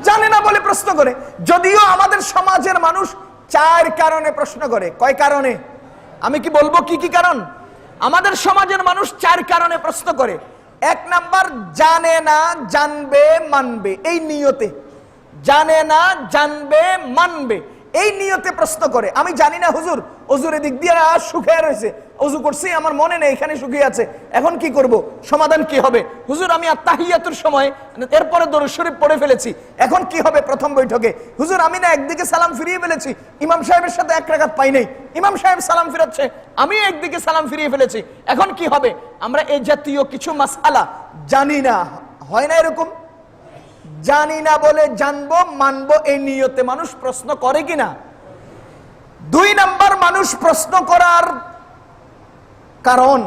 জানে না বলে প্রশ্ন করে। যদিও আমাদের সমাজের মানুষ চার কারণে প্রশ্ন করে। কয় কারণে? আমি কি বলবো কি কি কারণ? আমাদের সমাজের মানুষ চার কারণে প্রশ্ন করে। এক নাম্বার, জানে না জানবে মানবে, এই নিয়তে। জানে না জানবে মানবে এই নিয়তে প্রশ্ন করে। আমি জানি না হুজুর, ওজুর এদিক দিয়ে শুকিয়ে রয়েছে, ওযু করছি আমার মনে নেই এখানে শুকিয়ে আছে, এখন কি করব, সমাধান কি হবে? হুজুর আমি আত্তাহিয়াতুর সময় এরপরে দরুদ শরীফ পড়ে ফেলেছি, এখন কি হবে প্রথম বৈঠকে? হুজুর আমি না একদিকে সালাম ফিরিয়ে ফেলেছি, ইমাম সাহেবের সাথে এক রাকাত পাই নাই, ইমাম সাহেব সালাম ফিরাচ্ছে, আমি একদিকে সালাম ফিরিয়ে ফেলেছি, এখন কি হবে? আমরা এই জাতীয় কিছু মাসআলা জানি না। হয় না এরকম? জানি না বলে জানবো মানবো এই নিয়তে মানুষ প্রশ্ন করে কিনা? দুই নাম্বার, মানুষ প্রশ্ন করার কারণ,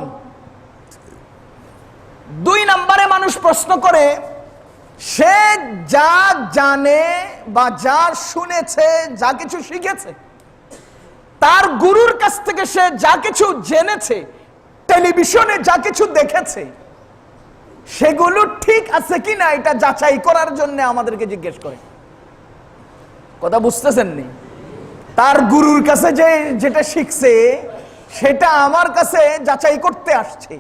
দুই নাম্বারে মানুষ প্রশ্ন করে সে যা জানে বা যা শুনেছে, যা কিছু শিখেছে, তার গুরুর কাছ থেকে সে যা কিছু জেনেছে, টেলিভিশনে যা কিছু দেখেছে, সেগুলো ঠিক আছে কিনা এটা যাচাই করার জন্য আমাদেরকে জিজ্ঞেস করে। কথা বুঝতেছেন নি? তার গুরুর কাছে যেটা শিখছে সেটা আমার কাছে যাচাই করতে আসছে।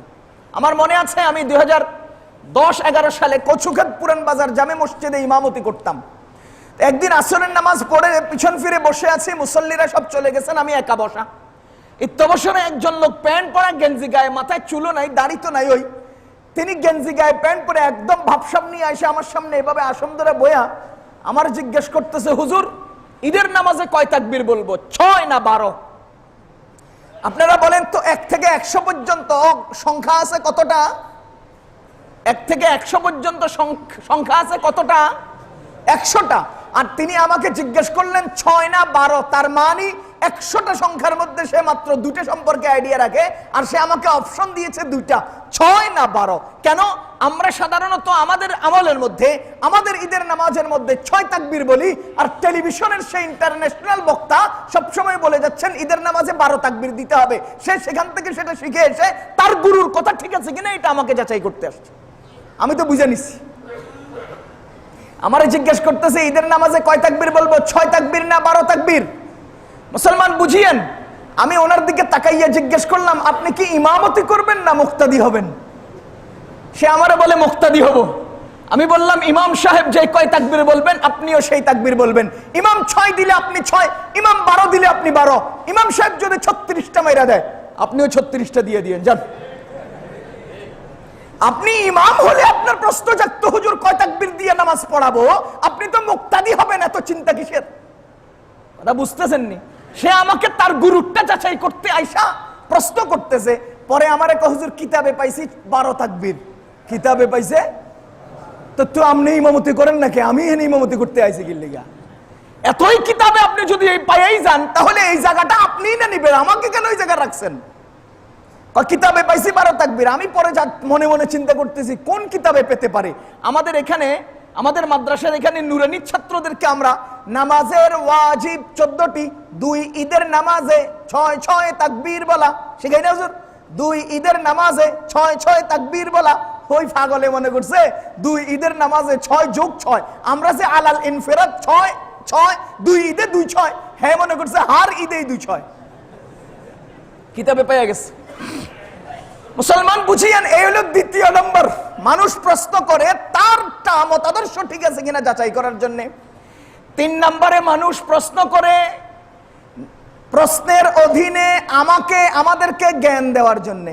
আমার মনে আছে আমি 2010-11 সালে কচুখাত পুরান বাজার জামে মসজিদে ইমামতি করতাম। একদিন আসরের নামাজ পড়ে পিছন ফিরে বসে আছি, মুসল্লিরা সব চলে গেছেন, আমি একা বসা। ইত্যবসরে একজন লোক প্যান্ট পরা, গেঞ্জি গায়ে, মাথায় চুলও নাই, দাড়ি তো নাই, ওই তিনি গেঞ্জি গায়ে প্যান্ট পরে একদম ভাবসাব নিয়ে এসে আমার সামনে এভাবে আসন ধরে বয়া আমার জিজ্ঞেস করতেছে, হুজুর ঈদের নামাজে কয় তাকবীর বলবো, 6 না 12? আপনারা বলেন তো 1 থেকে 100 পর্যন্ত সংখ্যা আছে কতটা? 1 থেকে 100 পর্যন্ত সংখ্যা আছে কতটা? 100টা। আর তিনি আমাকে জিজ্ঞেস করলেন 6 না 12, তার মানে 100টা সংখ্যার মধ্যে সে মাত্র 2টা সম্পর্কে আইডিয়া রাখে, আর সে আমাকে অপশন দিয়েছে 2টা, 6 না 12। কেন? আমরা সাধারণত আমাদের আমলের মধ্যে, আমাদের ঈদের নামাজের মধ্যে 6 তাকবীর বলি, আর টেলিভিশনের সেই ইন্টারন্যাশনাল বক্তা সবসময় বলে যাচ্ছেন ঈদের নামাজে 12 তাকবীর দিতে হবে। সে সেখান থেকে সেটা শিখে এসে তার গুরুর কথা ঠিক আছে কিনা এটা আমাকে যাচাই করতে আসছে। আমি তো বুঝে নিছি। আমারে জিজ্ঞেস করতেছে ঈদের নামাজে কয় তাকবীর বলবো, 6 তাকবীর না 12 তাকবীর? মুসলমান বুঝিয়েন। আমি ওনার দিকে তাকাইয়া জিজ্ঞেস করলাম, আপনি কি ইমামতি করবেন না মুক্তাদি হবেন? সে আমারে বলে মুক্তাদি হব। আমি বললাম, ইমাম সাহেব যে কয় তাকবীর বলবেন আপনিও সেই তাকবীর বলবেন। ইমাম 6 দিলে আপনি 6, ইমাম 12 দিলে আপনি 12, ইমাম সাহেব যদি 36টা মাইরা দেয় আপনিও 36টা দিয়ে দিয়েন, যান। আপনি ইমাম হলে আপনার প্রশ্ন জাগতো, হুজুর কয় তাকবীর দিয়ে নামাজ পড়াবো? আপনি তো মুক্তাদি হবেন, এত চিন্তা কিসের? কথা বুঝতেছেন নি? সে আমাকে তার গুরুটা যাচাই করতে আইসা প্রশ্ন করতেছে, পরে আমারে কয় হুজুর কিতাবে পাইছি 12 তাকবীর। কিতাবে পাইছে তো আপনি ইমামতি করেন নাকি? আমি এখানে ইমামতি করতে আইছি কি লিগা? এতই কিতাবে আপনি যদি এই পাইয়াই যান, তাহলে এই জায়গাটা আপনিই না নিবেন, আমাকে কেন এই জায়গা রাখছেন? কিতাবে পাইছি 12 তাকবীর। আমি পরে মনে মনে চিন্তা করতেছি কোন কিতাবে পেতে পারে। আমাদের এখানে, আমাদের মাদ্রাসার এখানে নুরানি ছাত্রদেরকে আমরা নামাজের ওয়াজিব 14টি, 2 ঈদের নামাজে 6 তাকবীর বলা শিখাই না হুজুর? 2 ঈদের নামাজে 6 তাকবীর বলা। ওই পাগলে মনে করছে 2 ঈদের নামাজে 6 যোগ 6, আমরা যে আলাল ইনফিরাদ 6 2 ঈদে 2 6, হ্যাঁ মনে করছে হার ঈদেই 2 6। কিতাবে পেয়ে গেছে। মুসলমান বুঝিয়েন, এই হলো দ্বিতীয় নম্বর। মানুষ প্রশ্ন করে তারটা মতাদর্শ ঠিক আছে কিনা যাচাই করার জন্য। 3 নম্বরে মানুষ প্রশ্ন করে প্রশ্নের অধীনে আমাদেরকে জ্ঞান দেওয়ার জন্য।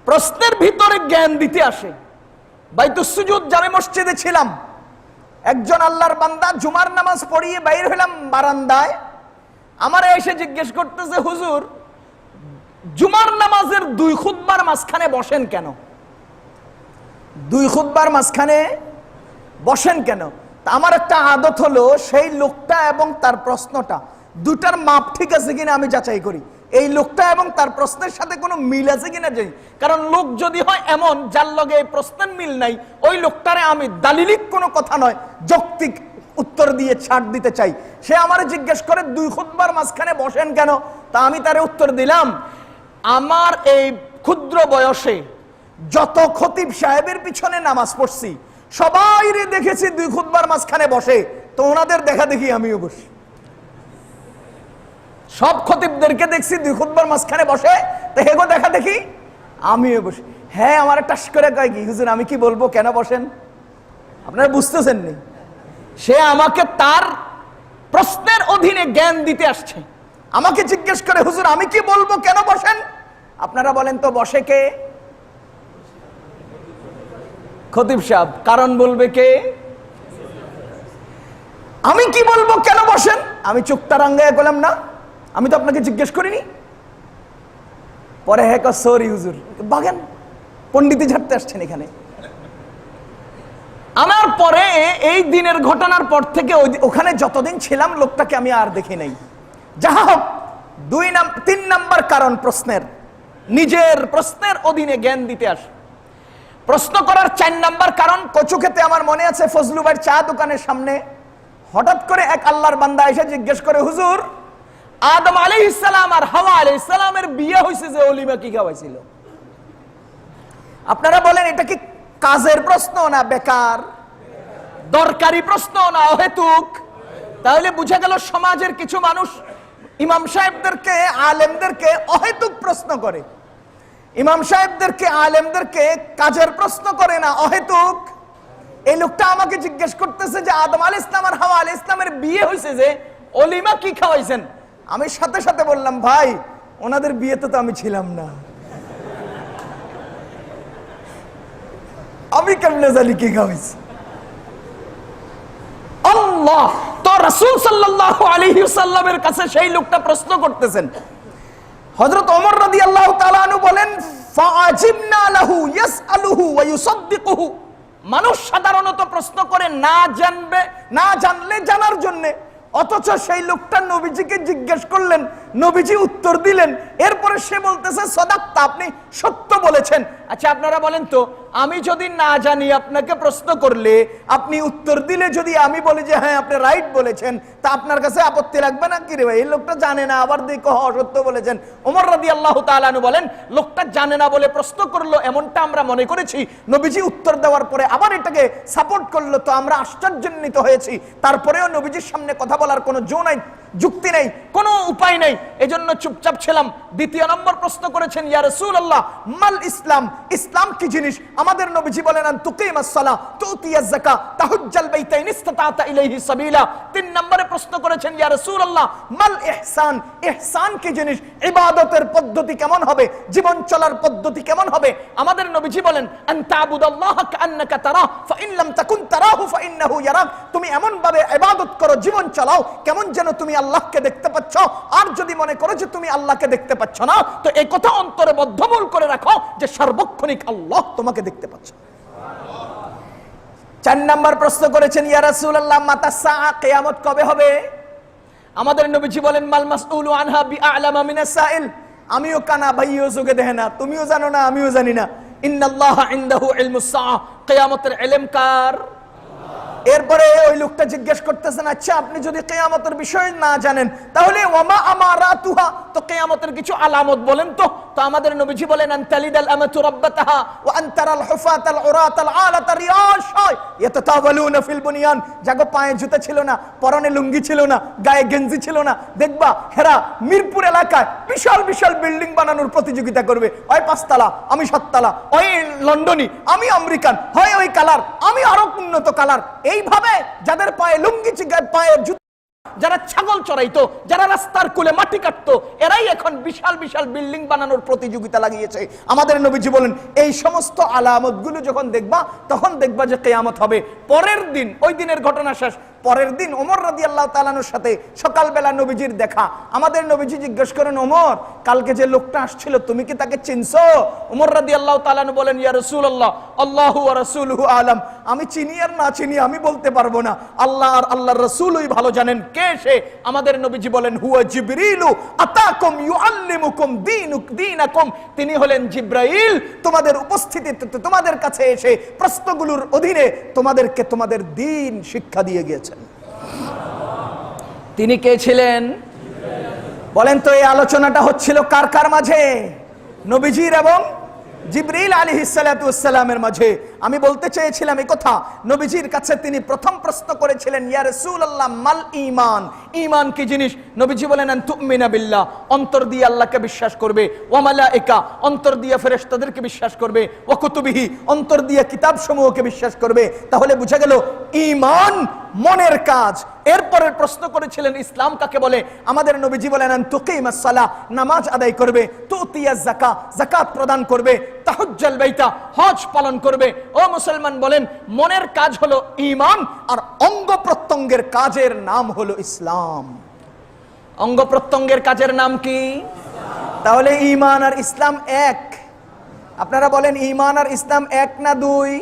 প্রশ্নের ভিতরে জ্ঞান দিতে আসে। বাইতুস সুজুদ জামে মসজিদে ছিলাম, একজন আল্লাহর বান্দা জুমার নামাজ পড়িয়ে বাইর হলাম বারান্দায়, আমার এসে জিজ্ঞেস করতেছে, হুজুর জুমার নামাজের 2 খুতবার মাঝখানে বসেন কেন? 2 খুতবার মাঝখানে বসেন কেন? তা আমার একটা আদত হলো সেই লোকটা এবং তার প্রশ্নটা দুটার মাপ ঠিক আছে কিনা আমি যাচাই করি। এই লোকটা এবং তার প্রশ্নের সাথে কোনো মিল আছে কিনা যাই। কারণ লোক যদি হয় এমন যার লগে এই প্রশ্নের মিল নাই, ওই লোকটারে আমি দালিলিক কোনো কথা নয়, যৌক্তিক উত্তর দিয়ে ছাড় দিতে চাই। সে আমারে জিজ্ঞেস করে 2 খুতবার মাঝখানে বসেন কেন? তা আমি তারে উত্তর দিলাম, আমার এই ক্ষুদ্র বয়সে যত খতিব সাহেবের পিছনে নামাজ পড়ছি সবাইরে দেখেছি 2 খুতবার মাঝখানে বসে, তো ওনাদের দেখা দেখি আমিও বসি। সব খতিবদেরকে দেখছি 2 খুতবার মাঝখানে বসে, তো হেগো দেখা দেখি আমিও বসি। হ্যাঁ, আমার টাস করে কয় কি, হুজুর আমি কি বলবো কেন বসেন? আপনারা বুঝতেছেন নি? সে আমাকে তার প্রশ্নের অধীনে জ্ঞান দিতে আসছে। আমাকে জিজ্ঞেস করে, হুজুর আমি কি বলবো কেন বসেন? আপনারা বলেন তো বসে কে? খতিব সাহেব। কারণ বলবে কে? আমি কি বলবো কেন বসেন? আমি চোখটা রাঙ্গায় বললাম না, আমি তো আপনাকে জিজ্ঞেস করিনি। পরে হ্যাঁ সরি হুজুর, বাগেন পণ্ডিতি ঝাড়তে আসছেন এখানে। আমার পরে এই দিনের ঘটনার পর থেকে ওখানে যতদিন ছিলাম লোকটাকে আমি আর দেখি নাই। যাহা হোক, 3 নাম্বার কারণ প্রশ্নের, নিজের প্রশ্নের অধীনে জ্ঞান দিতে আসে। প্রশ্ন করার 4 নাম্বার কারণ, কচুক্ষেতে আমার মনে আছে ফজলু ভাইয়ের চা দোকানের সামনে হঠাৎ করে এক আল্লাহর বান্দা এসে জিজ্ঞেস করে, হুজুর আদম আলাইহিস সালাম আর হাওয়া আলাইহিস সালামের বিয়ে হয়েছে যে অলিমা কি খাওয়াইছিল? আপনারা বলেন এটা কি কাজের প্রশ্ন না বেকার? দরকারি প্রশ্ন না অহেতুক? তাহলে বুঝা গেল সমাজের কিছু মানুষ ইমাম সাহেবদেরকে আলেমদেরকে অহেতুক প্রশ্ন করে, ইমাম সাহেবদেরকে আলেমদেরকে কাজের প্রশ্ন করে না, অহেতুক। এই লোকটা আমাকে জিজ্ঞেস করতেছে যে আদম আলাইহিস সালাম আর হাওয়া আলাইহিস সালামের বিয়ে হয়েছে যে অলিমা কি খাওয়াইছেন? আমি সাথে সাথে বললাম, ভাই ওনাদের বিয়েতে তো আমি ছিলাম না, আমি কেমনে জানি কি খাওয়াইছি। আল্লাহ তো রাসূল সাল্লাল্লাহু আলাইহি ওয়াসাল্লামের কাছে সেই লোকটা প্রশ্ন করতেছেন। হযরত ওমর রাদিয়াল্লাহু তাআলা আনহু বলেন, ফাআজিবনা লাহু ইয়াসআলুহু ওয়া ইউসাদ্দিকুহু। মানুষ সাধারণত প্রশ্ন করে না জানলে জানার জন্য, অথচ সেই লোকটা নবীজিকে জিজ্ঞেস করলেন, নবীজি উত্তর দিলেন, এরপরে সে বলতেছে সাদাক্তা, আপনি সত্য বলেছেন। আচ্ছা আপনারা বলেন তো, আমি যদি না জানি আপনাকে প্রশ্ন করলে আপনি উত্তর দিলে যদি আমি বলি যে হ্যাঁ আপনি রাইট বলেছেন, তা আপনার কাছে আপত্তি লাগবে না কি রে ভাই? এই লোকটা জানে না, আবার দেখো অসত্য বলেছেন। ওমর রাদিয়াল্লাহু তাআলা আনহু বলেন, লোকটা জানে না বলে প্রশ্ন করলো, এমনটা আমরা মনে করেছি। নবীজি উত্তর দেওয়ার পরে আবার এটাকে সাপোর্ট করলো, তো আমরা আশ্চর্যান্বিত হয়েছি। তারপরেও নবীজির সামনে কথা বলার কোনো জো নাই। যুক্তি নেই, কোনো উপায় নেই, এজন্য চুপচাপ ছিলাম। দ্বিতীয় নম্বর প্রশ্ন করেছেন, ইয়া রাসূলুল্লাহ মাল ইসলাম, ইসলাম কি জিনিস? আমাদের নবীজি বলেন, আন তুকিমাস সালাহ তুতিয়াজ যাকাত তাহুজ্জাল বাইতাইন ইসতাতা ইলাইহি সাবিলা। তিন নম্বরে প্রশ্ন করেছেন, ইয়া রাসূলুল্লাহ মাল ইহসান, ইহসান কি জিনিস? ইবাদতের পদ্ধতি কেমন হবে, জীবন চলার পদ্ধতি কেমন হবে? আমাদের নবীজি বলেন, আন তা'বুদাল্লাহা কাআন্নাকা তারাহ ফাইন লাম তাকুন তারাহু ফাইন্নাহু ইয়ারাক। তুমি এমন ভাবে ইবাদত করো, জীবন চালাও কেমন যেন তুমি আল্লাহকে দেখতে পাচ্ছ। আর যদি মনে করো যে তুমি আল্লাহকে দেখতে পাচ্ছ না, তো এই কথা অন্তরে বদ্ধমূল করে রাখো যে সার্বক্ষণিক আল্লাহ তোমাকে দেখতে পাচ্ছে। চার নাম্বার প্রশ্ন করেছেন, ইয়া রাসূলুল্লাহ মাতা সাআ, কিয়ামত কবে হবে? আমাদের নবীজি বলেন, মাল মাসউলু আনহা বিআলামা মিনাস সাইল। আমিও কানা, ভাইও চোখে দেখে না, তুমিও জানো না, আমিও জানি না। ইন্নাল্লাহা ইনদাহু ইলমুস সাআ, কিয়ামতের ইলম কার? এরপরে ওই লোকটা জিজ্ঞেস করতেছেন, আচ্ছা আপনি যদি কিয়ামতের বিষয় না জানেন তাহলে ওয়ামা আমারাতুহা, তো কিয়ামতের কিছু আলামত বলেন তো। তো আমাদের নবীজি বলেন, আন তালিদাল আমাতু রাব্বাতাহা ওয়া আন তারাল হুফাতাল উরাতাল আলাতা রিয়াশা ইয়াতাতাওয়ালুনা ফিল বুনিয়ান। জাগো পায়ে জুতা ছিল না, পরনে লুঙ্গি ছিল না, গায়ে গেঞ্জি ছিল না, দেখবা হেরা মিরপুর এলাকায় বিশাল বিশাল বিল্ডিং বানানোর প্রতিযোগিতা করবে। হয় 5 তলা, আমি 7 তলা, হয় লন্ডনী, আমি আমেরিকান, হয় ওই কালার, আমি আরো উন্নত কালার। এইভাবে যাদের পায়ে লুঙ্গি, পায়ে জুতা, যারা ছাগল চড়াইতো, যারা রাস্তার কুলে মাটি কাটতো, এরাই এখন বিশাল বিশাল বিল্ডিং বানানোর প্রতিযোগিতা লাগিয়েছে। আমাদের নবীজি বলেন, এই সমস্ত আলামতগুলো যখন দেখবা তখন দেখবা যে কিয়ামত হবে। পরের দিন, ওই দিনের ঘটনা শেষ, পরের দিন ওমর রাদিয়াল্লাহু তাআলার সাথে সকালবেলা নবীজির দেখা। আমাদের নবীজি জিজ্ঞেস করেন, ওমর কালকে যে লোকটা আসছিল তুমি কি তাকে চিনছো? ওমর রাদিয়াল্লাহু তাআলা বলেন, ইয়া রাসূলুল্লাহ আল্লাহু ওয়া রাসূলুহু আলাম, আমি চিনি আর না চিনি আমি বলতে পারবো না, আল্লাহ আর আল্লাহর রাসূলই ভালো জানেন। কে সে? আমাদের নবীজি বলেন, হুয়া জিবরিলু আতাকুম ইউআল্লিমুকুম দীনাকুম, তিনি হলেন জিবরাইল, তোমাদের উপস্থিতিতে তোমাদের কাছে এসে প্রশ্নগুলোর অধীনে তোমাদেরকে তোমাদের দ্বীন শিক্ষা দিয়ে গিয়েছেন। তিনি কে ছিলেন বলেন তো? এই আলোচনাটা হচ্ছিল কার কার মাঝে? নবীজির এবং জিবরিল আলাইহিস সালাতু ওয়াস সালামের মাঝে। আমি বলতে চেয়েছিলাম এই কথা, নবীজির কাছে তিনি প্রথম প্রশ্ন করেছিলেন, ইয়া রাসূলুল্লাহ মাল ঈমান, ঈমান কি জিনিস? নবীজি বলেন, আন তুমিনা বিল্লাহ, অন্তর দিয়ে আল্লাহকে বিশ্বাস করবে, ওয়া মালায়েকা, অন্তর দিয়ে ফেরেশতাদেরকে বিশ্বাস করবে, ওয়া কুতুবিহি, অন্তর দিয়ে কিতাবসমূহকে বিশ্বাস করবে। তাহলে বুঝা গেল ঈমান মনের কাজ। এরপরের প্রশ্ন করেছিলেন, ইসলাম কাকে বলে? আমাদের নবীজি বলেন, আন তুকিমাস সালাহ, নামাজ আদায় করবে, তুতিয়াজ যাকাত, যাকাত প্রদান করবে, তাহুজ্জাল বাইতা, হজ পালন করবে। ও মুসলমান বলেন, মনের কাজ হলো ঈমান, আর অঙ্গ প্রত্যঙ্গের কাজের নাম হলো ইসলাম। অঙ্গ প্রত্যঙ্গের কাজের নাম কি? তাহলে ঈমান আর ইসলাম এক। আপনারা বলেন, ঈমান আর ইসলাম এক না দুই?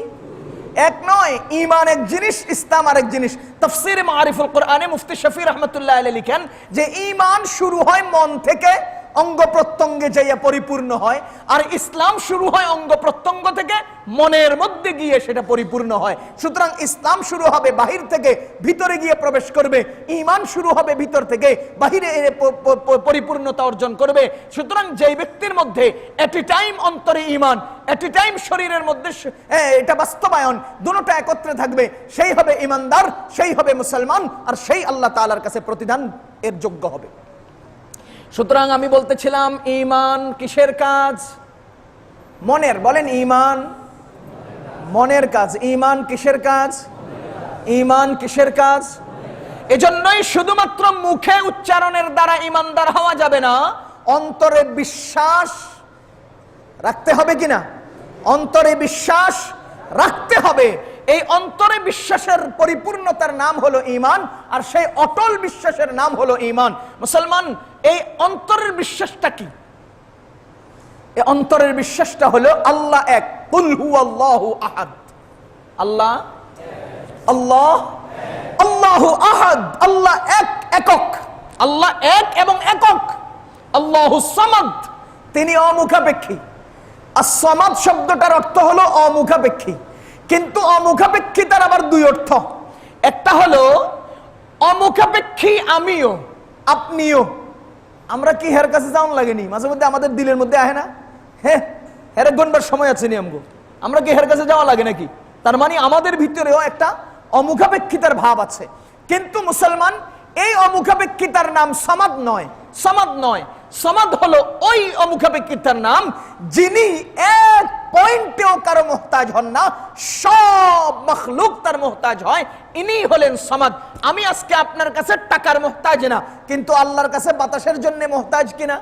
এক নয়। ঈমান এক জিনিস, ইসলাম আরেক জিনিস। তাফসীরে মাআরিফুল কোরআনে মুফতি শফি রাহমাতুল্লাহ আলাইহি লিখেন যে ঈমান শুরু হয় মন থেকে, অঙ্গ প্রত্যঙ্গে যাইয়া পরিপূর্ণ হয়, আর ইসলাম শুরু হয় অঙ্গ প্রত্যঙ্গ থেকে, মনের মধ্যে গিয়ে সেটা পরিপূর্ণ হয়। সুতরাং ইসলাম শুরু হবে বাহির থেকে, ভিতরে গিয়ে প্রবেশ করবে। ঈমান শুরু হবে ভিতর থেকে, বাহিরে পরিপূর্ণতা অর্জন করবে। সুতরাং যেই ব্যক্তির মধ্যে এট এ টাইম অন্তরে ঈমান, এট এ টাইম শরীরের মধ্যে এটা বাস্তবায়ন, দুটোটা একত্রে থাকবে, সেই হবে ঈমানদার, সেই হবে মুসলমান, আর সেই আল্লাহ তাআলার কাছে প্রতিদান এর যোগ্য হবে। সুতরাং আমি বলতেছিলাম, ঈমান কিসের কাজ? মনের। বলেন, ঈমান মনের কাজ। ঈমান কিসের কাজ? ঈমান কিসের কাজ? এজন্যই শুধুমাত্র মুখে উচ্চারণের দ্বারা ঈমানদার হওয়া যাবে না, অন্তরে বিশ্বাস রাখতে হবে কিনা? অন্তরে বিশ্বাস রাখতে হবে। এই অন্তরে বিশ্বাসের পরিপূর্ণতার নাম হলো ঈমান, আর সেই অটল বিশ্বাসের নাম হলো ঈমান। মুসলমান, এই অন্তরের বিশ্বাসটা কি? এই অন্তরের বিশ্বাসটা হলো আল্লাহ এক, কুল হুয়াল্লাহু আহাদ, আল্লাহ আল্লাহ আল্লাহু আহাদ, আল্লাহ এক, একক, আল্লাহ এক এবং একক। আল্লাহু সামাদ, তিনি অমুখাপেক্ষী। as-সামাদ শব্দটার অর্থ হলো অমুখাপেক্ষী, কিন্তু অমুখাপেক্ষিতার আবার দুই অর্থ। একটা হলো অমুখাপেক্ষী আমিও আপনিও। আমরা কি হের কাছে যাওয়ান লাগেনি? মাঝে মধ্যে আমাদের দিলের মধ্যে আহে না, হ্যাঁ হেরে গণবার সময় আছে নি আমগো, আমরা কি হের কাছে যাওয়া লাগে নাকি? তার মানে আমাদের ভিতরেও একটা অমুখাপেক্ষিতার ভাব আছে। কিন্তু মুসলমান এই অমুখাপেক্ষিতার নাম সামাদ নয়, সামাদ নয়। সামাদ হলো ওই অমুখাপেক্ষিতার নাম যিনি এক পয়েন্টেও কারো মোহতাজ হন না, সব মখলুক তার মোহতাজ হয়, ইনি হলেন সামাদ। আমি আজকে আপনার কাছে টাকার মোহতাজ না, কিন্তু আল্লাহর কাছে বাতাসের জন্য মোহতাজ কিনা?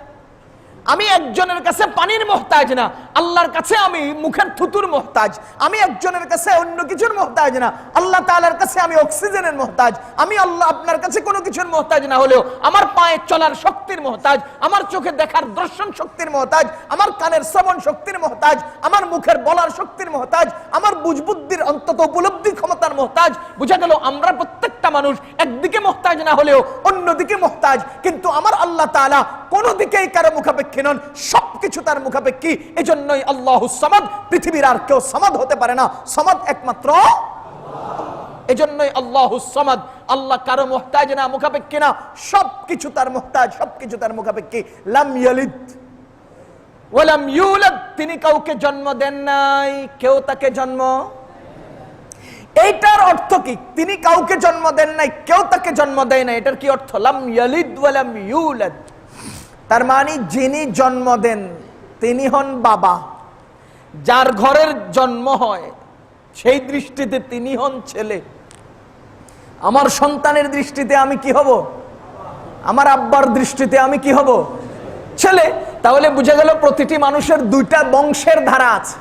আমি একজনের কাছে পানির মোহতাজ না, আল্লাহর কাছে আমি মুখের থুতুর মোহতাজ। আমি একজনের কাছে অন্য কিছুর মোহতাজ না, আল্লাহ তাআলার কাছে আমি অক্সিজেনের মোহতাজ। আমি আল্লাহ আপনার কাছে কোনো কিছুর মোহতাজ না হলেও আমার পায়ে চলার শক্তির মোহতাজ, আমার চোখে দেখার দর্শন শক্তির মোহতাজ, আমার কানের শ্রবণ শক্তির মোহতাজ, আমার মুখের বলার শক্তির মোহতাজ, আমার বুঝবুদ্ধির অন্তত উপলব্ধি ক্ষমতার মোহতাজ। বুঝা গেল আমরা প্রত্যেকটা মানুষ একদিকে মোহতাজ না হলেও অন্যদিকে মোহতাজ, কিন্তু আমার আল্লাহ তাআলা কোনো দিকেই কারো মুখাপেক্ষী নন, সবকিছু তার মুখাপেক্ষী। এজন্যই আল্লাহু সামাদ, পৃথিবীর আর কেউ সামাদ হতে পারে না, সামাদ একমাত্র আল্লাহ। এজন্যই আল্লাহু সামাদ, আল্লাহ কারো মুহতাজ না, মুখাপেক্ষী না, সবকিছু তার মুহতাজ, সবকিছু তার মুখাপেক্ষী। লাম ইয়ালিদ ওয়া লাম ইউলাদ, তিনি কাউকে জন্ম দেন নাই, কেউ তাকে জন্ম। এইটার অর্থ কি? তিনি কাউকে জন্ম দেন নাই, কেউ তাকে জন্ম দেয় না, এটার কি অর্থ? লাম ইয়ালিদ ওয়া লাম ইউলাদ, তার মানে যিনি জন্ম দেন তিনি হন বাবা, যার ঘরের জন্ম হয় সেই দৃষ্টিতে তিনি হন ছেলে। আমার সন্তানের দৃষ্টিতে আমি কি হব? আমার আব্বার দৃষ্টিতে আমি কি হব? ছেলে। তাহলে বুঝা গেল প্রতিটি মানুষের দুইটা বংশের ধারা আছে।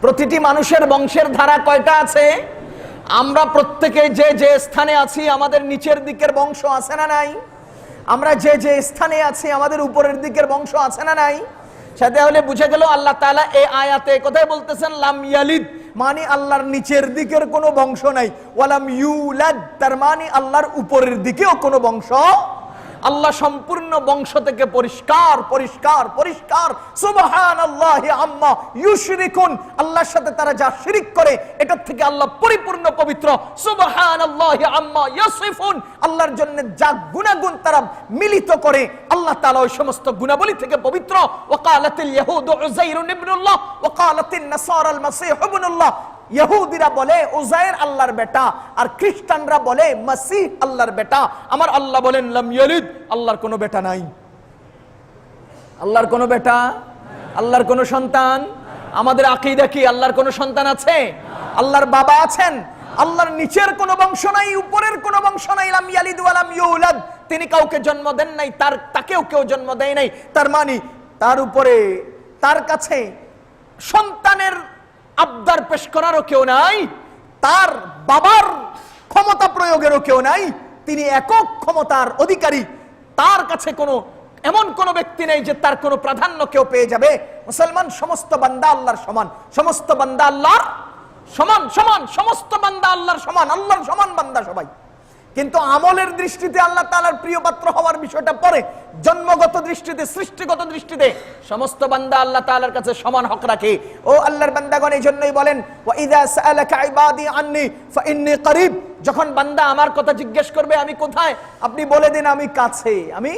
প্রতিটি মানুষের বংশের ধারা কয়টা আছে? আমরা প্রত্যেকে যে যে স্থানে আছি আমাদের নিচের দিকের বংশ আছে না নাই? আমরা যে যে স্থানে আছি আমাদের উপরের দিকের বংশ আছে না নাই? সাথে হলে বুঝে গেল আল্লাহ তাআলা এই আয়াতে কোথায় বলতেছেন লাম ইয়ালিদ, মানে আল্লাহর নিচের দিকের কোনো বংশ নাই। ওয়ালাম ইউলাদ, তার মানে আল্লাহর উপরের দিকেও কোনো বংশ। আল্লাহ সম্পূর্ণ বংশ থেকে পরিষ্কার, পরিষ্কার, পরিষ্কার। সুবহানাল্লাহি আম্মা ইউশরিকুন, আল্লাহর সাথে তারা যা শিরক করে এটার থেকে আল্লাহ পরিপূর্ণ পবিত্র। সুবহানাল্লাহি আম্মা ইয়াসিফুন, আল্লাহর জন্য যা গুনাহগুণ তারা মিলিত করে আল্লাহ তাআলা ওই সমস্ত গুণাবলী থেকে পবিত্র। ওয়াকালাতিল ইয়াহুদু উযাইরুন ইবনুল্লাহ ওয়াকালাতিন নাসারাল মাসীহ ইবনুল্লাহ, ইহুদিরা বলে উযায়ের আল্লাহর বেটা, আর খ্রিস্টানরা বলে মাসীহ আল্লাহর বেটা। আমার আল্লাহ বলেন লাম ইয়ালিদ, আল্লাহর কোনো বেটা নাই, আল্লাহর কোনো বেটা, আল্লাহর কোনো সন্তান। আমাদের আকীদা কি আল্লাহর কোনো সন্তান আছে? আল্লাহর বাবা আছেন। আল্লাহর নিচের কোনো বংশ নাই, উপরের কোনো বংশ নাই। লাম ইয়ালিদ ওয়া লাম ইউলাদ, তিনি কাউকে জন্ম দেন নাই, তাকেও কেউ জন্ম দেয় নাই। তার মানে তার উপরে, তার কাছে সন্তানের আবদার পেশ করারও কেউ নাই, তার বাবার ক্ষমতা প্রয়োগেরও কেউ নাই। তিনি একক ক্ষমতার অধিকারী, তার কাছে কোনো এমন কোনো ব্যক্তি নেই যে তার কোনো প্রাধান্য কেউ পেয়ে যাবে। মুসলমান সমস্ত বান্দা আল্লাহর সমান, সমস্ত বান্দা আল্লাহর সমান, সমান, সমস্ত বান্দা আল্লাহর সমান, আল্লাহর সমান বান্দা সবাই। কিন্তু আমলের দৃষ্টিতে আল্লাহ তাআলার প্রিয় পাত্র হওয়ার বিষয়টা পরে। জন্মগত দৃষ্টিতে, সৃষ্টিগত দৃষ্টিতে সমস্ত বান্দা আল্লাহ তাআলার কাছে সমান হক রাখে। ও আল্লাহর বান্দাগণ, এই জন্যই বলেন ওয়া ইযা সাআলাকা ইবাদি আন্নী ফাইন্নী করিব, যখন বান্দা আমার কথা জিজ্ঞেস করবে আমি কোথায়, আপনি বলে দিন আমি কাছে, আমি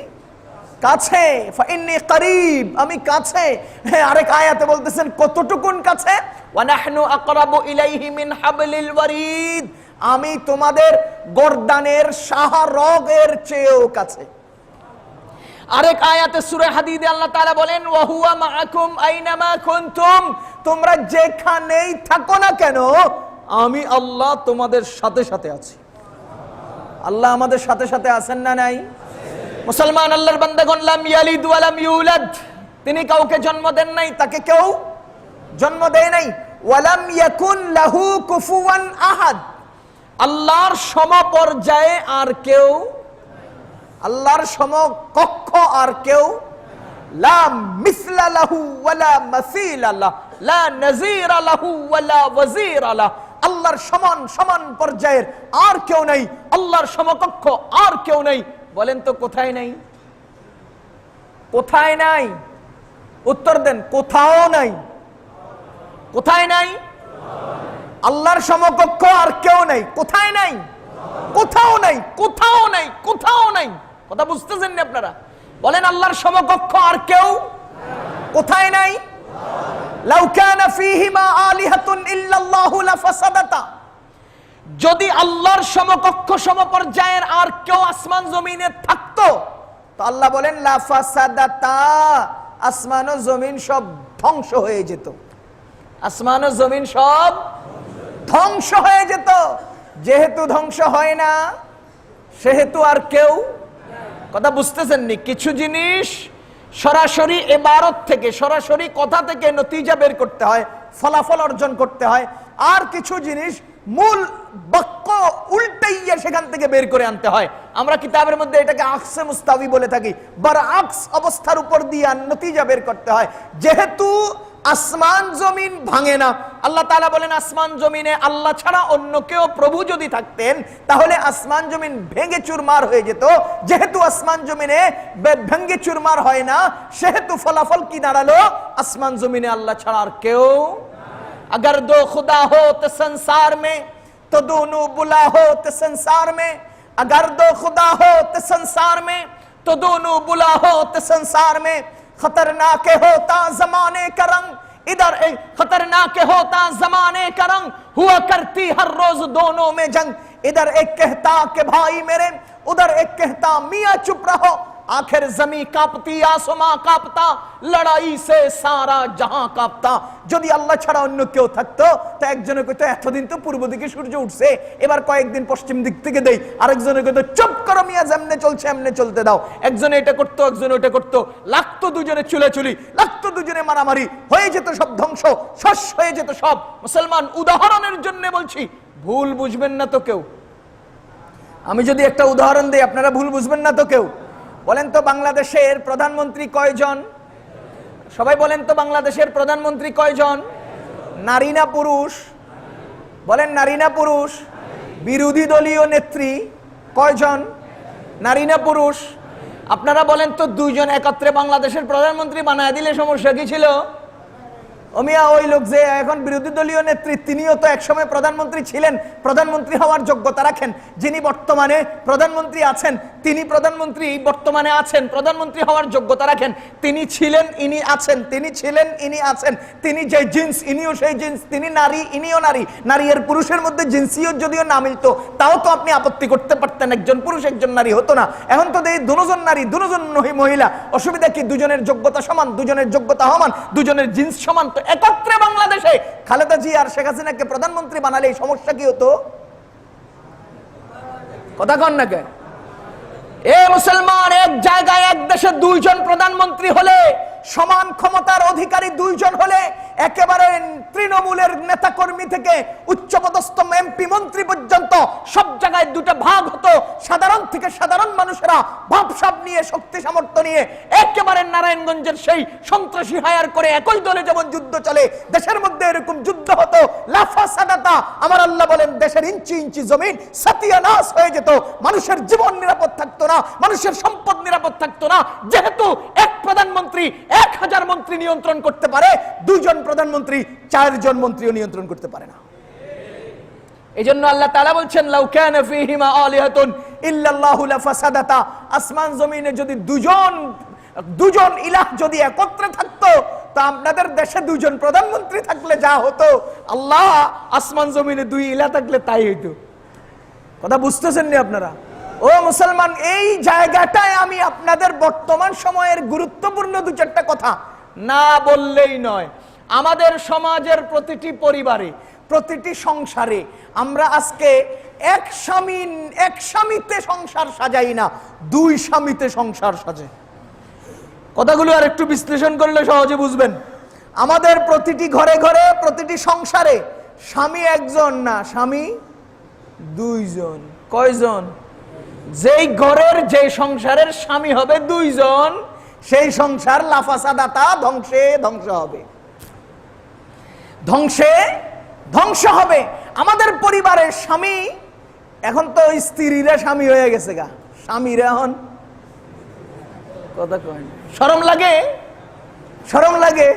কাছে। ফাইন্নী করিব, আমি কাছে। হ্যাঁ, আরেক আয়াতে বলতেছেন কতটুকুন কাছে, ওয়া নাহনু আকরাবু ইলাইহি মিন হাবলিল ওয়ারিদ, আমি তোমাদের গর্দানের শাহরগের চেয়েও কাছে। আরেক আয়াতে সূরা হাদীদে আল্লাহ তাআলা বলেন ওয়া হুয়া মাআকুম আইনামা কুনতুম, তোমরা যেখানেই থাকো না কেন আমি আল্লাহ তোমাদের সাথে সাথে আছি। আল্লাহ আমাদের সাথে সাথে আছেন না নাই? মুসলমান আল্লাহর বান্দাগণ, লাম ইয়ালিদ ওয়া লাম ইউলাদ, তিনি কাউকে জন্ম দেন নাই, তাকে কেউ জন্ম দেয় নাই। ওয়া লাম ইয়াকুন লাহু কুফুয়ান আহাদ, আল্লাহর সমপর্যায়ে আর কেউ, আল্লাহর সমকক্ষ আর কেউ। লা মিসলা লাহু ওয়ালা মাসিলা লাহু লা নাযীরা লাহু ওয়ালা ওয়াযীরা লাহু, আল্লাহর সমান সমান পর্যায়ের আর কেউ নাই, আল্লাহর সমকক্ষ আর কেউ নাই। বলেন তো কোথায় নাই? কোথায় নাই? উত্তর দেন, কোথাও নাই। কোথায় নাই? আল্লাহর সমকক্ষ আর কেউ নাই। কোথায় নাই? কোথাও নাই, কোথাও নাই, কোথাও নাই। কথা বুঝতেছেন না আপনারা? বলেন আল্লাহর সমকক্ষ আর কেউ কোথায় নাই? লাউ কানা ফীহিমা আলিহাতুন ইল্লাল্লাহু লাফাসাদাতা, যদি আল্লাহর সমকক্ষ সমপর্যায়ের আর কেউ আসমান জমিনে থাকতো তো আল্লাহ বলেন লা ফাসাদাতা, আসমান ও জমিন সব ধ্বংস হয়ে যেত। আসমান ও জমিন সব ধ্বংস হয়ে যেত। যেহেতু ধ্বংস হয় না সেহেতু আর কেউ, কথা বুঝতেছেন নি? কিছু জিনিস সরাসরি ইবারত থেকে, সরাসরি কথা থেকে নতিজা বের করতে হয়, ফলাফল অর্জন করতে হয়। আর কিছু জিনিস মূল বাক্য উল্টাইয়া সেখান থেকে বের করে আনতে হয়। আমরা কিতাবের মধ্যে এটাকে আকসে মুস্তাবি বলে থাকি। বরআক্স অবস্থার উপর দিয়ে নতিজা বের করতে হয়। যেহেতু আসমান জমিন ভাঙে না, আল্লাহ তাআলা বলেন আসমান জমিনে আল্লাহ ছাড়া অন্য কেউ প্রভু যদি থাকতেন তাহলে আসমান জমিন ভেঙে চুরমার হয়ে যেত। যেহেতু আসমান জমিনে ভেঙে চুরমার হয় না সেহেতু ফলাফল কি দাঁড়ালো? আসমান জমিনে আল্লাহ ছাড়া আর কেউ। अगर दो खुदा हो तो संसार में तो दोनों बुला हो तो संसार में, अगर दो खुदा हो तो संसार में तो दोनों बुला हो तो संसार में, खतरनाक होता जमाने का रंग, इधर एक खतरनाक होता जमाने का रंग, हुआ करती हर रोज दोनों में जंग, इधर एक कहता कि भाई मेरे, उधर एक कहता मियां चुप रहो, आखिर जमी कांपती आसमां कांपता, लड़ाई से सारा जहां कांपता। যদি আল্লাহ ছাড়া অন্য কেউ থাকতো তো একজনে কইতো এতদিন তো পূর্ব দিকে সূর্য উঠছে, এবার কয়েকদিন পশ্চিম দিক থেকে দেই, আরেকজনে কইতো চুপ করো মিয়া, যেমনে চলছে এমনে চলতে দাও। একজনে এটা করতো, একজনে ওটা করতো, লাগতো দুজনে চুলাচুলি, লাগতো দুজনে মারামারি, হয়ে যেত সব ধ্বংস, শস্য হয়ে যেত সব। মুসলমান, উদাহরণের জন্য বলছি, ভুল বুঝবেন না তো কেউ। আমি যদি একটা উদাহরণ দেই আপনারা ভুল বুঝবেন না তো কেউ। বলেন তো বাংলাদেশের প্রধানমন্ত্রী কয়জন? সবাই বলেন তো বাংলাদেশের প্রধানমন্ত্রী কয়জন? নারী না পুরুষ? বলেন নারী না পুরুষ? বিরোধী দলীয় নেত্রী কয়জন? নারী না পুরুষ? আপনারা বলেন তো দুইজন একত্রে বাংলাদেশের প্রধানমন্ত্রী বানায় দিলে সমস্যা কি ছিল? ওমিয়া ওই লোক যে এখন বিরোধী দলীয় নেত্রী তিনিও তো একসময় প্রধানমন্ত্রী ছিলেন, প্রধানমন্ত্রী হওয়ার যোগ্যতা রাখেন। যিনি বর্তমানে প্রধানমন্ত্রী আছেন তিনি প্রধানমন্ত্রী বর্তমানে আছেন, প্রধানমন্ত্রী হওয়ার যোগ্যতা রাখেন। তিনি ছিলেন, ইনি আছেন, তিনি ছিলেন, ইনি আছেন। তিনি যে জিন্স ইনিও সেই জিন্স, তিনি নারী ইনিও নারী। নারী আর পুরুষের মধ্যে জিন্সিও যদিও না মিলতো তাও তো আপনি আপত্তি করতে পারতেন, একজন পুরুষ একজন নারী হতো না। এখন তো এই দুজন নারী দুজন মহিলা, অসুবিধা কি? দুজনের যোগ্যতা সমান, দুজনের যোগ্যতা সমান, দুজনের জিন্স সমান। তো একত্রে বাংলাদেশে খালেদা জি আর শেখ হাসিনাকে প্রধানমন্ত্রী বানালে এই সমস্যা কি হতো? কথা কন না কে? এ মুসলমান, এক জায়গায় এক দেশে দুইজন প্রধানমন্ত্রী হলে, সমান ক্ষমতার অধিকারী দুইজন হলে, একেবারে তৃণমূলের নেতা কর্মী থেকে উচ্চপদস্থ এমপি মন্ত্রী পর্যন্ত সব জায়গায় দুটো ভাগ হতো। সাধারণ থেকে সাধারণ মানুষেরা ভাবসাব নিয়ে, শক্তি সামর্থ্য নিয়ে একেবারে নারায়ণগঞ্জের সেই সন্ত্রাসী হায়ার করে একই দলে যেমন যুদ্ধ চলে, দেশের মধ্যে এরকম যুদ্ধ হতো। লাফা সাদাতা, আমার আল্লাহ বলেন দেশের ইঞ্চি ইঞ্চি জমিন সাতিয়ানাস হয়ে যেত, মানুষের জীবন নিরাপদ থাকতো না, মানুষের সম্পদ নিরাপদ থাকতো না। যেহেতু এক প্রধানমন্ত্রী 1000 মন্ত্রী নিয়ন্ত্রণ করতে পারে, দুইজন প্রধানমন্ত্রী 4 জন মন্ত্রীও নিয়ন্ত্রণ করতে পারে না। এজন্য আল্লাহ তাআলা বলছেন লাউ কানা ফীহিমা আলিহাতুন ইল্লাল্লাহু লাফাসাদাতা, আসমান জমিনে যদি দুজন ইলাহ যদি একত্রে থাকতো তো আপনাদের দেশে দুজন প্রধানমন্ত্রী থাকলে যা হতো, আল্লাহ আসমান জমিনে 2 ইলাহ থাকলে তাই হইতো। কথা বুঝতেছেন না আপনারা? ও মুসলমান, এই জায়গাটায় আমি আপনাদের বর্তমান সময়ের গুরুত্বপূর্ণ 2-4টা কথা না বললেই নয়। আমাদের সমাজের প্রতিটি পরিবারে, প্রতিটি সংসারে আমরা আজকে এক স্বামীতে সংসার সাজাই না, 2 স্বামীতে সংসার সাজে। কথাগুলো আর একটু বিশ্লেষণ করলে সহজে বুঝবেন। আমাদের প্রতিটি ঘরে ঘরে, প্রতিটি সংসারে স্বামী একজন না, স্বামী 2 জন। কয়জন? যেই ঘরের, যে সংসারের স্বামী হবে 2 জন, সেই সংসার লাফাসাদাতা, ধ্বংসে ধ্বংস হবে, ধ্বংসে ধ্বংস হবে। আমাদের পরিবারের স্বামী, এখন তো স্ত্রীরা স্বামী হয়ে গেছে গা, স্বামীরা এখন কথা কয়, শরম লাগে, শরম লাগে।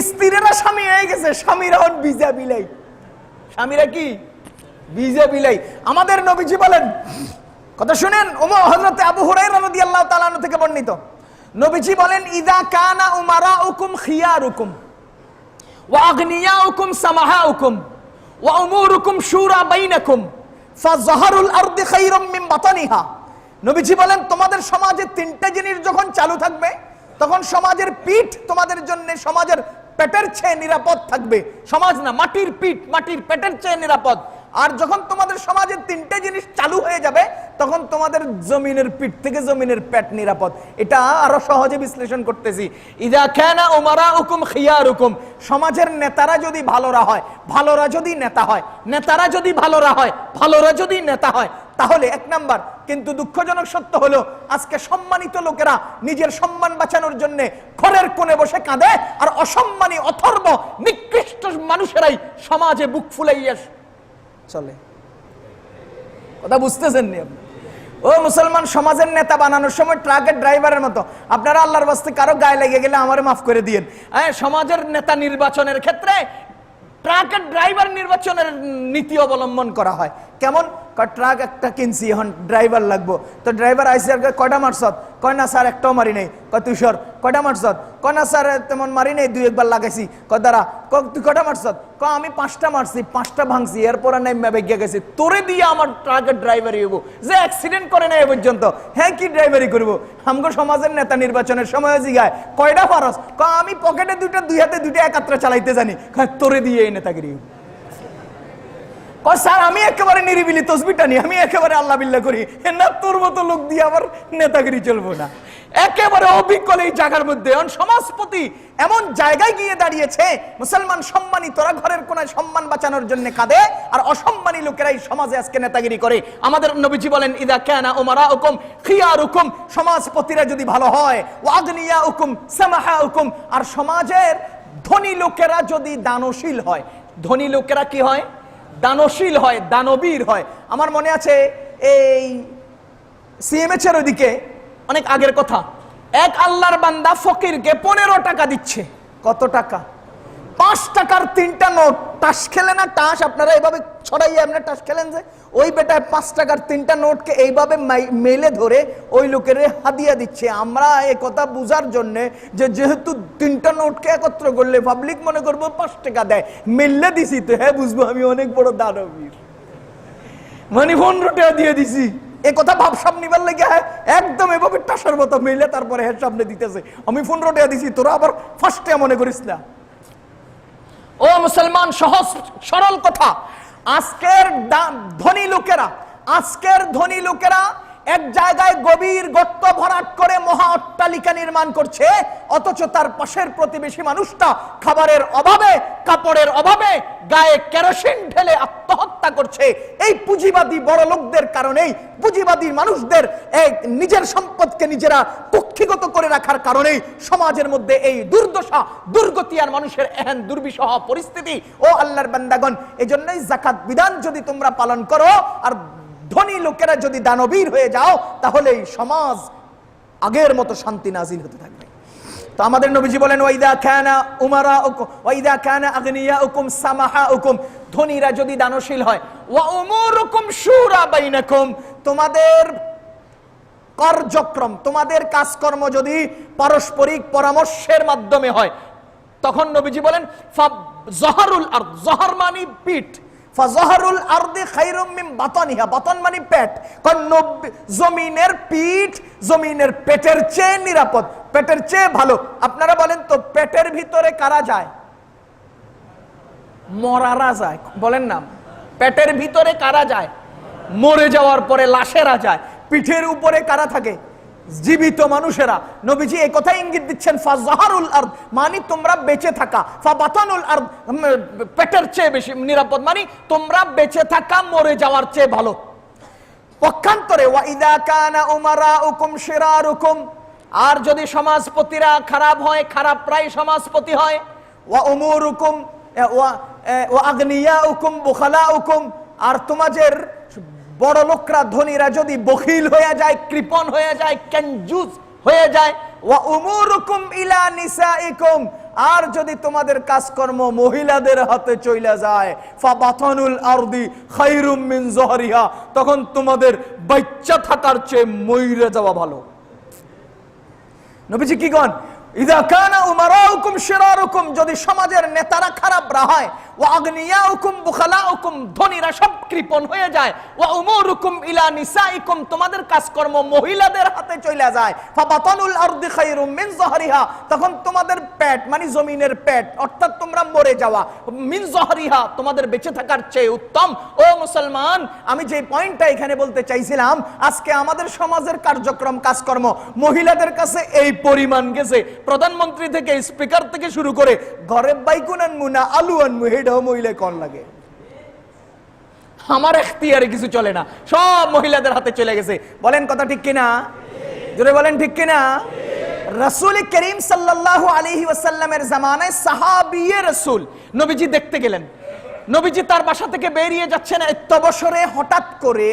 স্ত্রীরা স্বামী হয়ে গেছে, স্বামীরা এখন বিজা বিলাই। স্বামীরা কি? বিজা বিলাই। আমাদের নবীজি বলেন, কথা শুনেন, হযরত আবু হুরায়রা রাদিয়াল্লাহু তাআলা আনহু থেকে বর্ণিত, নবীজি বলেন ইযা কানা উমারাউকুম খিয়ারুকুম ওয়া আগনিয়াউকুম সামাহাউকুম ওয়া উমুরুকুম শুরা বাইনাকুম ফাযহারুল আরদি খায়রুম মিন বাতানিহা। নবীজি বলেন তোমাদের সমাজে তিনটা জিনিস যখন চালু থাকবে তখন সমাজের পিঠ তোমাদের জন্য সমাজের পেটের চেয়ে নিরাপদ থাকবে। সমাজ না, মাটির পিঠ মাটির পেটের চেয়ে নিরাপদ। আর যখন তোমাদের সমাজের তিনটা জিনিস চালু হয়ে যাবে তখন তোমাদের জমিনের পিঠ থেকে জমিনের পেট নিরাপদ। এটা আরো সহজে বিশ্লেষণ করতেছি। ইযা কানা উমারাউকুম খিয়ারুকুম, সমাজের নেতারা যদি ভালোরা হয়, ভালোরা যদি নেতা হয়, নেতারা যদি ভালোরা হয়, ভালোরা যদি নেতা হয়, তাহলে এক নাম্বার। কিন্তু দুঃখজনক সত্য হলো আজকে সম্মানিত লোকেরা নিজের সম্মান বাঁচানোর জন্য ঘরের কোণে বসে কাঁদে, আর অসম্মানী অথর্ব নিকৃষ্ট মানুষেরাই সমাজে বুক ফুলাইয়া চলে। কথা বুঝতেছেন নি আপনি? ও মুসলমান, সমাজের নেতা বানানোর সময় ট্রাকের ড্রাইভারের মতো আপনারা আল্লাহর বাস্তে কারো গায়ে লেগে গেলে আমারে মাফ করে দিয়েন। সমাজের নেতা নির্বাচনের ক্ষেত্রে ট্রাকের ড্রাইভার নির্বাচনের নীতি অবলম্বন করা হয়। কেমন? ট্রাক একটা কিনছি, এখন ড্রাইভার লাগবো। তো ড্রাইভার আইসি আর কয়টা মারছত? কয় না স্যার একটাও মারি নেই। কয় তুই সর। কয়টা মারছত? কয় না স্যার তেমন মারি নেই, দুই একবার লাগাইছি। কয় দাঁড়া, তুই কয়টা মারছত? কয় আমি 5টা মারছি, 5টা ভাঙছি, এরপর নেমে বেগে গেছি। তোরে দিয়ে আমার ট্রাকের ড্রাইভারই হবো, যে অ্যাক্সিডেন্ট করে নাই এ পর্যন্ত। হ্যাঁ, কি ড্রাইভারি করবো? আমগো সমাজের নেতা নির্বাচনের সময় জিগায় কয়টা পারস? কয় আমি পকেটে দুইটা, দুই হাতে দুইটা একাত্রে চালাইতে জানি। তোরে দিয়ে এই নেতাগিরি। স্যার আমি একেবারে নিরিবিলি তসবিটা নি, আমি একেবারে আল্লাহ বিল্লাহ করি না, তোর মতো লোক দিয়ে আবার নেতাগিরি চলবো না। একেবারে অবিকল এই জায়গার মধ্যে সমাজপতি এমন জায়গায় গিয়ে দাঁড়িয়েছে, মুসলমান সম্মানিতরা ঘরের কোনায় সম্মান বাঁচানোর জন্য কাঁদে, আর অসম্মানী লোকেরাই সমাজে আজকে নেতাগিরি করে। আমাদের নবীজি বলেন ইদা কানা উমারাউকুম খিয়ারুকুম, সমাজপতিরা যদি ভালো হয়, ওয়া আগনিয়াউকুম সামাহাউকুম, আর সমাজের ধনী লোকেরা যদি দানশীল হয়। ধনী লোকেরা কি হয়? দানশীল হয়, দানবীর হয়। আমার মনে আছে এই সিএমএচ এর ওইদিকে অনেক আগের কথা, এক আল্লাহর বান্দা ফকিরকে 15 টাকা দিচ্ছে। কত টাকা? 5 টাকার 3টা নোট। টাস খেলে না টাস, আপনারা এইভাবে ছড়াইয়া এমনি টাস খেলেন যে, ওই বেটায় 5 টাকার 3টা নোটকে এইভাবে মেলে ধরে ওই লোকের হাদিয়া দিচ্ছে। আমরা এ কথা বুঝার জন্য যে যেহেতু 3টা নোটকে একত্র করলে পাবলিক মনে করবো 5 টাকা দেয়, মেললে দিছি তো হ্যাঁ বুঝবো আমি অনেক বড় দানবীর, মানে 15 টাকা দিয়ে দিছি। এ কথা ভাবসাব নিবার লেগে একদম এভাবে টাসার মতো মেলে তারপরে হের সামনে দিতেছে আমি 15 টাকা দিছি, তোরা আবার ফার্স্টে মনে করিস না। ও মুসলমান, সহজ সরল কথা। আজকের ধনী লোকেরা এক জায়গায় গভীর গর্ত ভরাট করে মহা অট্টালিকা নির্মাণ করছে, অথচ তার পাশের প্রতিবেশী মানুষটা খাবারের অভাবে, কাপড়ের অভাবে গায়ে কেরোসিন ঢেলে আত্মহত্যা করছে। এই পুঁজিবাদী বড় লোকদের কারণেই, পুঁজিবাদী মানুষদের নিজের সম্পদকে নিজেরা কক্ষিগত করে রাখার কারণেই সমাজের মধ্যে এই দুর্দশা, দুর্গতি আর মানুষের এহেন দুর্বিষহ পরিস্থিতি। ও আল্লাহর বান্দাগণ, এজন্যই যাকাত বিধান যদি তোমরা পালন করো আর ধনী লোকেরা যদি দানবীর হয়ে যাও, তাহলে এই সমাজ আগের মতো শান্তি নাজিল হতে থাকবে। তো আমাদের নবীজি বলেন ওয়াইদা কানা উমারাউকুম ওয়াইদা কানা আগনিয়াউকুম সামাহাউকুম, ধনীরা যদি দানশীল হয়, ওয়া উমুরুকুম শুরা বাইনাকুম, তোমাদের কার্যক্রম, তোমাদের কাজকর্ম যদি পারস্পরিক পরামর্শের মাধ্যমে হয়, তখন নবীজি বলেন ফাযহারুল আরদ, যহর মানে পিঠ, ফাযহারুল আরদি খায়রুম মিন বাতানিহা, বাতান মানে পেট। কারণ জমিনের পিঠ জমিনের পেটের চেয়ে নিরাপদ, পেটের চেয়ে ভালো। আপনারা বলেন তো পেটের ভিতরে কারা যায়? মরারা যায়। বলেন না, পেটের ভিতরে কারা যায়? মরে যাওয়ার পরে লাশেরা যায়। পিঠের উপরে কারা থাকে? জীবিত মানুষেরা। নবীজি এই কথা ইঙ্গিত দিচ্ছেন ফাযহারুল আরদ মানে তোমরা বেঁচে থাকা, ফাবাতানুল আরদ পেটের চেয়ে বেশি নিরাপদ মানে তোমরা বেঁচে থাকা মরে যাওয়ার চেয়ে ভালো। পক্ষান্তরে ওয়াইদা কানা উমারাউকুম শিরারুকুম, আর যদি সমাজপতিরা খারাপ হয়, খারাপ প্রায় সমাজপতি হয়, ওয়া উমুরুকুম ওয়া আগনিয়াউকুম বুখালাউকুম, আর তোমাদের বড় লোকরা ধনীরা যদি বখিল হয়ে যায়, কৃপণ হয়ে যায়, কঞ্জুস হয়ে যায়, ওয়া উমুরুকুম ইলা নিসাইকুম, আর যদি তোমাদের কাজকর্ম মহিলাদের হাতে চলে যায়, ফাবাতানুল আরদি খায়রুম মিন যহরিহা, তখন তোমাদের বাচ্চা থাকার চেয়ে মইরা যাওয়া ভালো। নবীজি কি কোন? ইদা কানা উমারাউকুম শিরারুকুম, যদি সমাজের নেতারা খারাপরা হয়, ওয়া আগনিয়াউকুম বুখালাউকুম, ধনীরা সব কৃপণ হয়ে যায়। ওয়া উমুরুকুম ইলা নিসাইকুম, তোমাদের কাজকর্ম মহিলাদের হাতে চলে যায়। ফাবাতানুল আরদি খায়রুম মিন যহরিহা, তখন তোমাদের পেট মানে জমিনের পেট অর্থাৎ তোমরা মরে যাওয়া, মিন যহরিহা তোমাদের বেঁচে থাকার চেয়ে উত্তম। ও মুসলমান, আমি যে পয়েন্টটা এখানে বলতে চাইছিলাম, আজকে আমাদের সমাজের কার্যক্রম কাজকর্ম মহিলাদের কাছে এই পরিমাণ গেছে, প্রধানমন্ত্রী থেকে স্পিকার থেকে শুরু করে ঘরে বাইকুন আনমু না আলু আনমু হেডাও মহিলা কোন লাগে, আমার এখতিয়ারে কিছু চলে না, সব মহিলাদের হাতে চলে গেছে। বলেন কথা ঠিক কিনা? জোরে বলেন ঠিক কিনা? রাসূল করিম সাল্লাল্লাহু আলাইহি ওয়াসাল্লামের জামানায় সাহাবিয়ে রাসূল নবীজি দেখতে গেলেন। নবীজি তার বাসা থেকে বেরিয়ে যাচ্ছেন, অবসরে হঠাৎ করে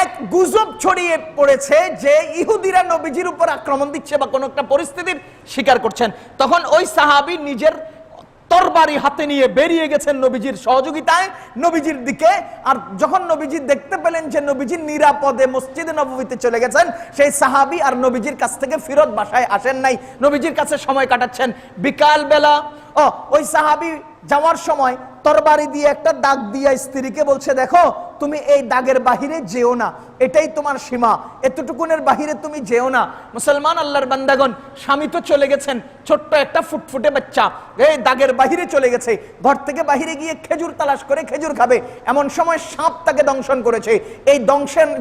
এক গুজব ছড়িয়ে পড়েছে যে ইহুদিরা নবীজির উপর আক্রমণ দিচ্ছে বা কোনো একটা পরিস্থিতির শিকার করছেন। তখন ওই সাহাবী নিজের তরবারি হাতে নিয়ে বেরিয়ে গেছেন নবীজির সহযোগিতায় নবীজির দিকে। আর যখন নবীজি দেখতে পেলেন যে নবীজি নিরাপদে মসজিদে নববীতে চলে গেছেন, সেই সাহাবী আর নবীজির কাছ থেকে ফিরত বাসায় আসেন নাই, নবীজির কাছে সময় কাটাচ্ছেন। বিকাল বেলা ওই সাহাবী যাওয়ার সময় তরবারি দিয়ে একটা দাগ দিয়ে স্ত্রীকে বলছে, দেখো তুমি এই দাগের বাহিরে যেও না, এটাই তোমার সীমা, এতটুকুনের বাহিরে তুমি যেও না। মুসলমান আল্লাহর বান্দাগণ, স্বামী তো চলে গেছেন, ছোট্ট একটা ফুটফুটে বাচ্চা এই দাগের বাহিরে চলে গেছে, ঘর থেকে বাহিরে গিয়ে খেজুর তালাশ করে খেজুর খাবে, এমন সময় সাপ তাকে দংশন করেছে। এই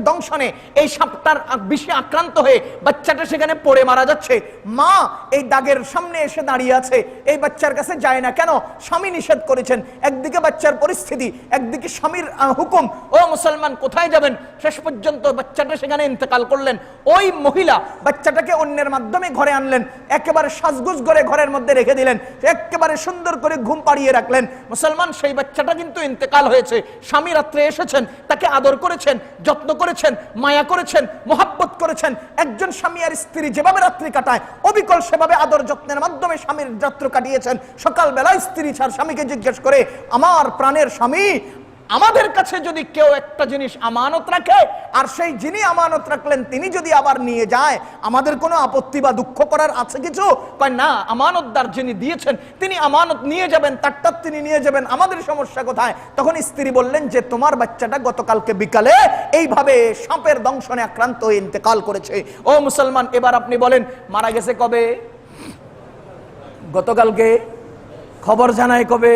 দংশনে এই সাপটার বিষে আক্রান্ত হয়ে বাচ্চাটা সেখানে পড়ে মারা যাচ্ছে। মা এই দাগের সামনে এসে দাঁড়িয়ে আছে, এই বাচ্চার কাছে যায় না কেন? স্বামী নিষেধ করেছেন। একদিকে বাচ্চার পরিস্থিতি, একদিকে স্বামীর হুকুম। ও মুসলমান, কোথায় যাবেন? শেষ পর্যন্ত বাচ্চাটা সেখানে ইন্তেকাল করলেন। ওই মহিলা বাচ্চাটাকে অন্যের মাধ্যমে ঘরে আনলেন, একেবারে সাজগুজ করে ঘরের মধ্যে রেখে দিলেন, একেবারে সুন্দর করে ঘুম পাড়িয়ে রাখলেন। মুসলমান, সেই বাচ্চাটা কিন্তু ইন্তেকাল হয়েছে। স্বামী রাত্রে এসেছেন, তাকে আদর করেছেন, যত্ন করেছেন, মায়া করেছেন, মোহাব্বত করেছেন। একজন স্বামী আর স্ত্রী যেভাবে রাত্রি কাটায় অবিকল সেভাবে আদর যত্নের মাধ্যমে স্বামীর রাত্র কাটিয়েছেন। সকালবেলা স্ত্রী ছাড় স্বামীকে জিজ্ঞেস করে, আমার প্রাণের স্বামী, আমাদের কাছে যদি কেউ একটা জিনিস আমানত রাখে আর সেই যিনি আমানত রাখলেন তিনি যদি আবার নিয়ে যায়, আমাদের কোনো আপত্তি বা দুঃখ করার আছে কিছু? কয় না, আমানতদার যিনি দিয়েছেন তিনি আমানত নিয়ে যাবেন, তারটা তিনি নিয়ে যাবেন, আমাদের সমস্যা কোথায়? তখন স্ত্রী বললেন যে তোমার বাচ্চাটা গতকালকে বিকালে এইভাবে সাপের দংশনে আক্রান্ত হয়ে ইন্তেকাল করেছে। ও মুসলমান, এবার আপনি বলেন মারা গেছে কবে? গতকালকে। খবর জানায় কবে?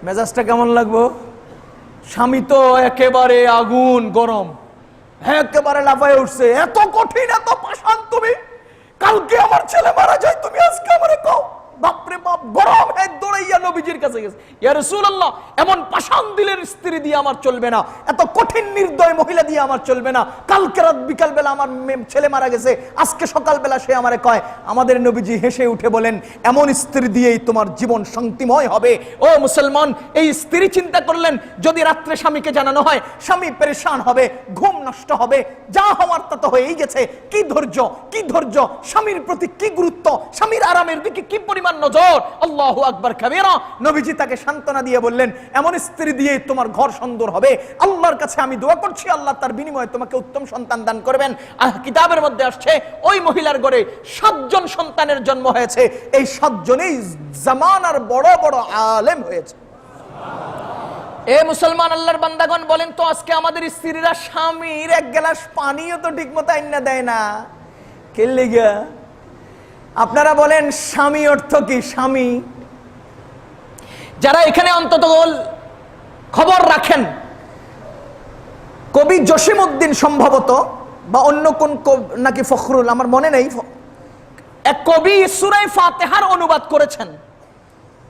মেজাজটা কেমন লাগবো? স্বামী তো একেবারে আগুন গরম, একেবারে লাফায় উঠছে, এত কঠিন এত পাষাণ তুমি, কালকে আমার ছেলে মারা যায় তুমি আজকে আমারে কও? বাপরে বাপ, গরম হয়ে দৌড়াইয়া নবীজির কাছে গেছে, ইয়া রাসূলুল্লাহ এমন পাষাণ দিলের স্ত্রী দিয়ে আমার চলবে না, এত কঠিন নির্দয় মহিলা দিয়ে আমার চলবে না। কালকে রাত বিকাল বেলা আমার ছেলে মারা গেছে, আজকে সকালবেলা সে আমারে কয়। আমাদের নবীজি হেসে উঠে বলেন, এমন স্ত্রী দিয়েই তোমার জীবন শান্তিময় হবে। ও মুসলমান, এই স্ত্রী চিন্তা করলেন যদি রাত্রে স্বামীকে জানানো হয়, স্বামী পেরেশান হবে, ঘুম নষ্ট হবে, যা হওয়ার তা তো হয়েই গেছে। কি ধৈর্য, কি ধৈর্য, স্বামীর প্রতি কি গুরুত্ব, স্বামীর আরামের দিকে কি পরিমাণ নজর। আল্লাহু আকবার কাবীরা। নবীজি তাকে সান্ত্বনা দিয়ে বললেন, এমন স্ত্রী দিয়ে তোমার ঘর সুন্দর হবে। আল্লাহর কাছে আমি দোয়া করছি আল্লাহ তার বিনিময়ে তোমাকে উত্তম সন্তান দান করবেন। কিতাবের মধ্যে আসছে ওই মহিলার ঘরে 7 জন সন্তানের জন্ম হয়েছে, এই 7 জনেই জামানার বড় বড় আলেম হয়েছে। এ মুসলমান আল্লাহর বান্দাগণ, বলেন তো আজকে আমাদের স্ত্রীরা স্বামীর এক গ্লাস পানিও তো ঠিক মতো আইনা দেয় না, কে লেগা? আপনারা বলেন স্বামী অর্থ কি? স্বামী যারা এখানে অন্তত খবর রাখেন, কবি জসিমউদ্দিন সম্ভবত বা অন্য কোন নাকি ফখরুল, আমার মনে নেই, এক কবি সূরা ফাতিহার অনুবাদ করেছেন,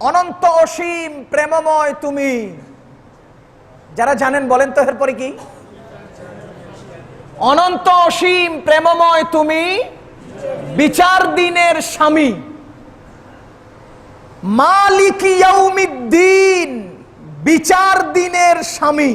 অনন্ত অসীম প্রেমময় তুমি। যারা জানেন বলেন তো এরপরে কি? অনন্ত অসীম প্রেমময় তুমি, বিচার দিনের স্বামী, মালিক ইয়াউমিদ্দিন, বিচার দিনের স্বামী।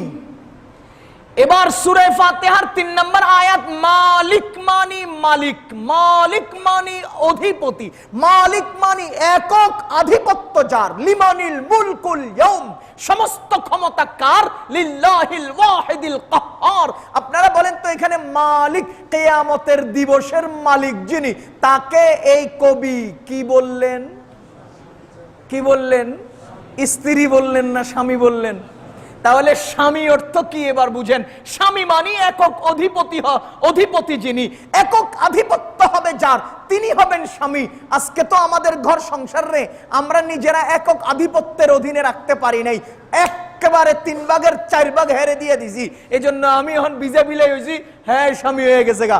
এবার সূরা ফাতিহার 3 নম্বর আয়াত, মালিক মানি মালিক, মালিক মানি অধিপতি, মালিক মানি একক আধিপত্য যার, লিমানিল মুলকুল ইয়াউম, সমস্ত ক্ষমতা কার? লিল্লাহিল ওয়াহিদিল কাহ্হার। আপনারা বলেন তো এখানে মালিক, কিয়ামতের দিবসের মালিক যিনি, তাকে এই কবি কি বললেন? কি বললেন? স্ত্রী বললেন না স্বামী বললেন? তাহলে স্বামী অর্থ কি এবার বুঝেন। স্বামী মানে একক অধিপতি যিনি, একক আধিপত্য হবে যার, তিনি হবেন স্বামী। আজকে তো আমাদের ঘর সংসারে আমরা নিজেরা একক আধিপত্যের অধীনে রাখতে পারি নাই, একেবারে 3 ভাগের 4 ভাগ হেরে দিয়ে দিছি। এই জন্য আমি এখন বিজে বিলাই হয়েছি, হ্যাঁ স্বামী হয়ে গেছে গা।